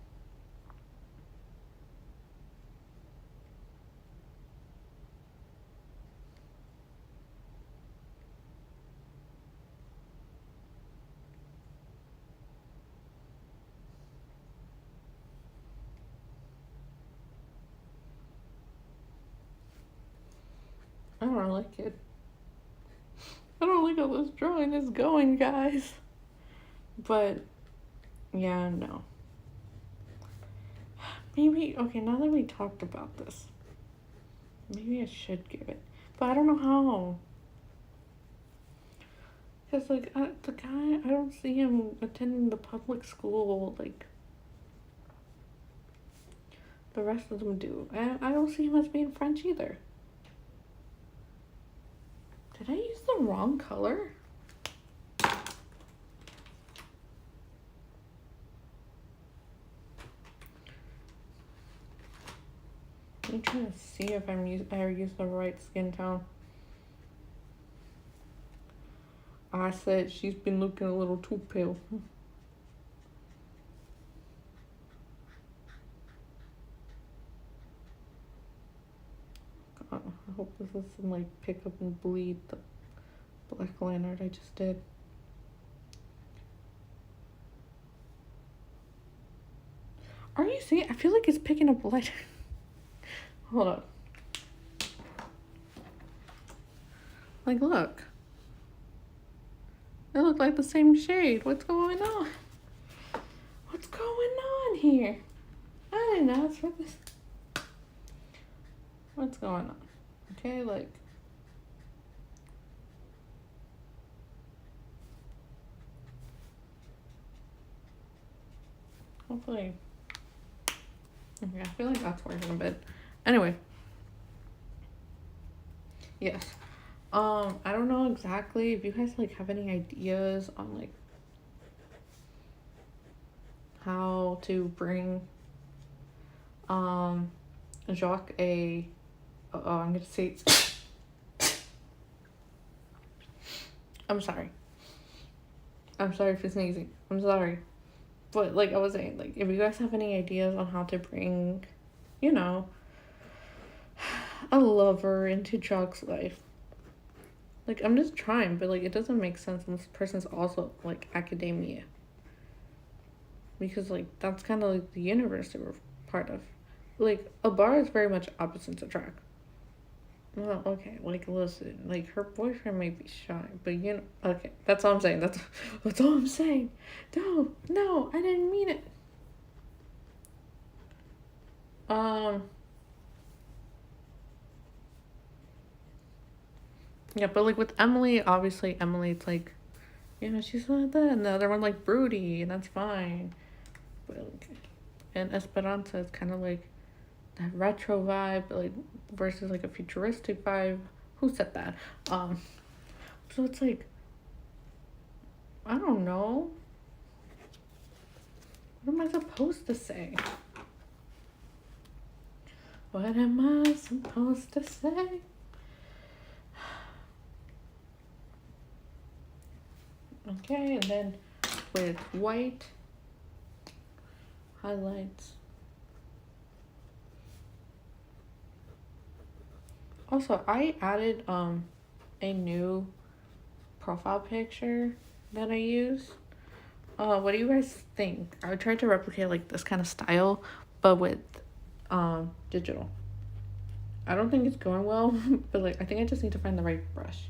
I don't like it. I don't like how this drawing is going, guys. But yeah, no. Maybe, okay, now that we talked about this, maybe I should give it. But I don't know how. Because, like, the guy, I don't see him attending the public school, like, the rest of them do. And I don't see him as being French either. Did I use the wrong color? see if I use the right skin tone. I said she's been looking a little too pale. God, I hope this doesn't like pick up and bleed the black line art I just did. Are you seeing? I feel like it's picking up light. Hold up. Like, look. They look like the same shade. What's going on? What's going on here? I didn't ask for this. What's going on? Okay, like. Hopefully. Okay, I feel like that's working a bit. Anyway. Yes. I don't know exactly if you guys like have any ideas on like how to bring Jacques a I'm gonna say I'm sorry for sneezing. I'm sorry. But like I was saying, like if you guys have any ideas on how to bring, you know, a lover into Jacques' life. Like I'm just trying, but like it doesn't make sense and this person's also like academia. Because like that's kinda like the universe that we're part of. Like a bar is very much opposites attract. Well, okay, like listen, like her boyfriend may be shy, but you know, okay, that's all I'm saying. That's all I'm saying. No, I didn't mean it. Yeah, but like with Emily, obviously Emily, it's like, you know, she's like that, and the other one like broody, and that's fine. But like, and Esperanza is kind of like that retro vibe, like versus like a futuristic vibe. Who said that? So it's like, I don't know. What am I supposed to say? What am I supposed to say? Okay, and then with white highlights. Also, I added a new profile picture that I use. What do you guys think? I tried to replicate like this kind of style, but with digital. I don't think it's going well, but like I think I just need to find the right brush,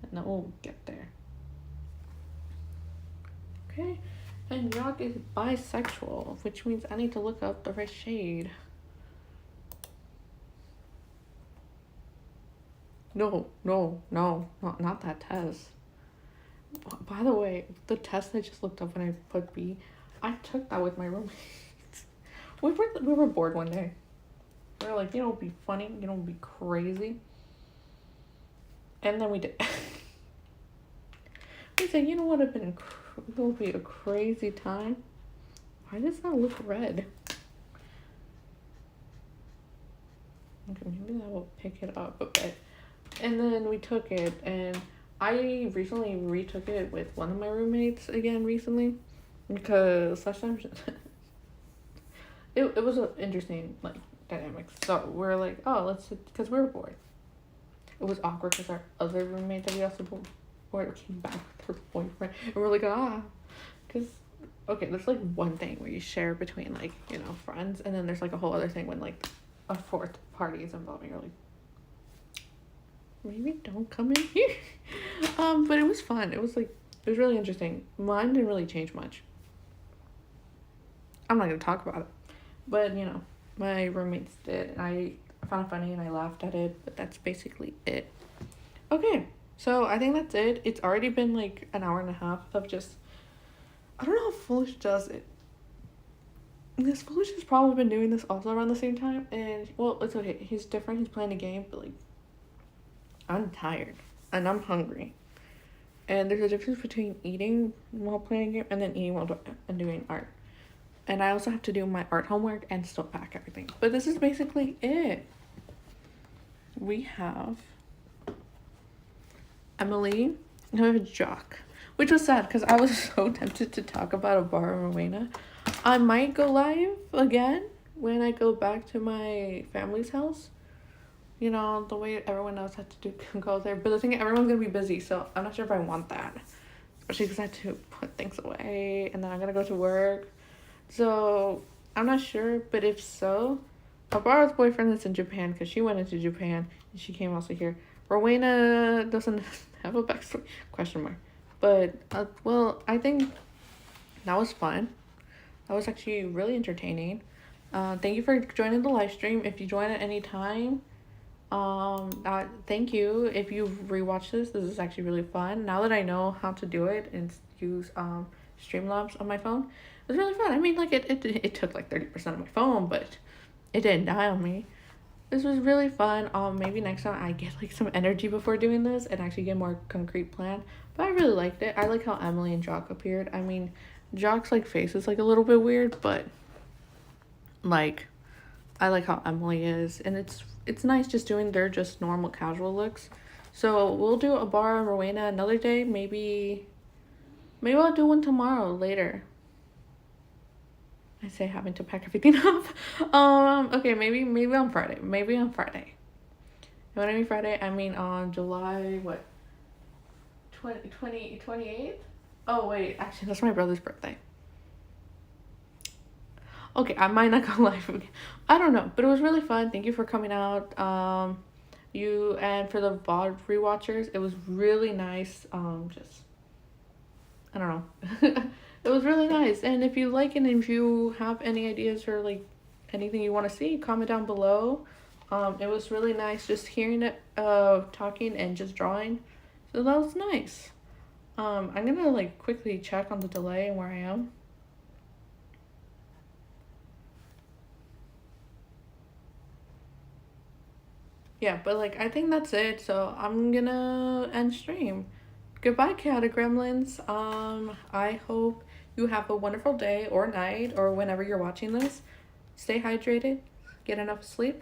and then we'll get there. Okay, and Jacques is bisexual, which means I need to look up the right shade. No, not that test. By the way, the test I just looked up when I put B, I took that with my roommates. We were bored one day. We were like, you know, it'd be funny, you know, it'd be crazy. And then we did. We said, you know what, it would be a crazy time. Why does that look red? Okay, maybe that will pick it up a bit. And then we took it, and I recently retook it with one of my roommates again recently, because last time it was an interesting like dynamic. So we're like, oh, let's, because we were bored. It was awkward because our other roommate that we also bored came back with her boyfriend, and we're like, because okay, there's like one thing where you share between like, you know, friends, and then there's like a whole other thing when like a fourth party is involved. You're like, maybe don't come in here. But it was fun. It was really interesting. Mine didn't really change much. I'm not gonna talk about it, but you know, my roommates did, and I found it funny and I laughed at it. But that's basically it. Okay, so I think that's it. It's already been like an hour and a half of just, I don't know how Foolish does it. This Foolish has probably been doing this also around the same time, and well, it's okay. He's different. He's playing a game, but like, I'm tired and I'm hungry. And there's a difference between eating while playing a game and then eating while and doing art. And I also have to do my art homework and still pack everything. But this is basically it. we have Emily, and we have Jock, which was sad because I was so tempted to talk about a bar in Rowena. I might go live again when I go back to my family's house. You know, the way everyone else had to go there. But the thing is, everyone's gonna be busy, so I'm not sure if I want that. Especially because I had to put things away, and then I'm gonna go to work. So, I'm not sure, but if so, Abara's boyfriend is in Japan because she went into Japan, and she came also here. Rowena doesn't have a backstory, question mark. But, well, I think that was fun. That was actually really entertaining. Thank you for joining the live stream. If you join at any time, thank you. If you rewatch this is actually really fun. Now that I know how to do it and use Streamlabs on my phone, it was really fun. I mean, like it took like 30% of my phone, but it didn't die on me. This was really fun. Maybe next time I get like some energy before doing this and actually get a more concrete plan. But I really liked it. I like how Emily and Jock appeared. I mean, Jock's like face is like a little bit weird, but like I like how Emily is, and it's nice just doing their just normal casual looks. So we'll do a bar in Rowena another day. Maybe I'll do one tomorrow later. I say having to pack everything up. Okay, maybe on Friday. Maybe on Friday. And when I mean Friday, I mean on July what? 28th? Oh wait, actually that's my brother's birthday. Okay, I might not go live again. I don't know, but it was really fun. Thank you for coming out. You and for the VOD rewatchers, it was really nice. Just I don't know. It was really nice. And if you like it, and if you have any ideas or like anything you want to see, comment down below. It was really nice just hearing it, talking and just drawing. So that was nice. I'm gonna like quickly check on the delay and where I am. Yeah, but like I think that's it. So I'm gonna end stream. Goodbye, chaotic gremlins. I hope you have a wonderful day or night or whenever you're watching this. Stay hydrated, get enough sleep,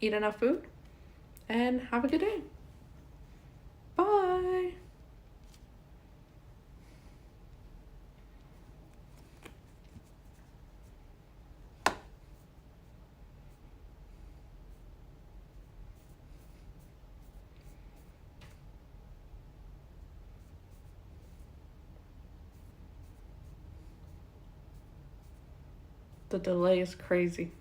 eat enough food, and have a good day. Bye. The delay is crazy.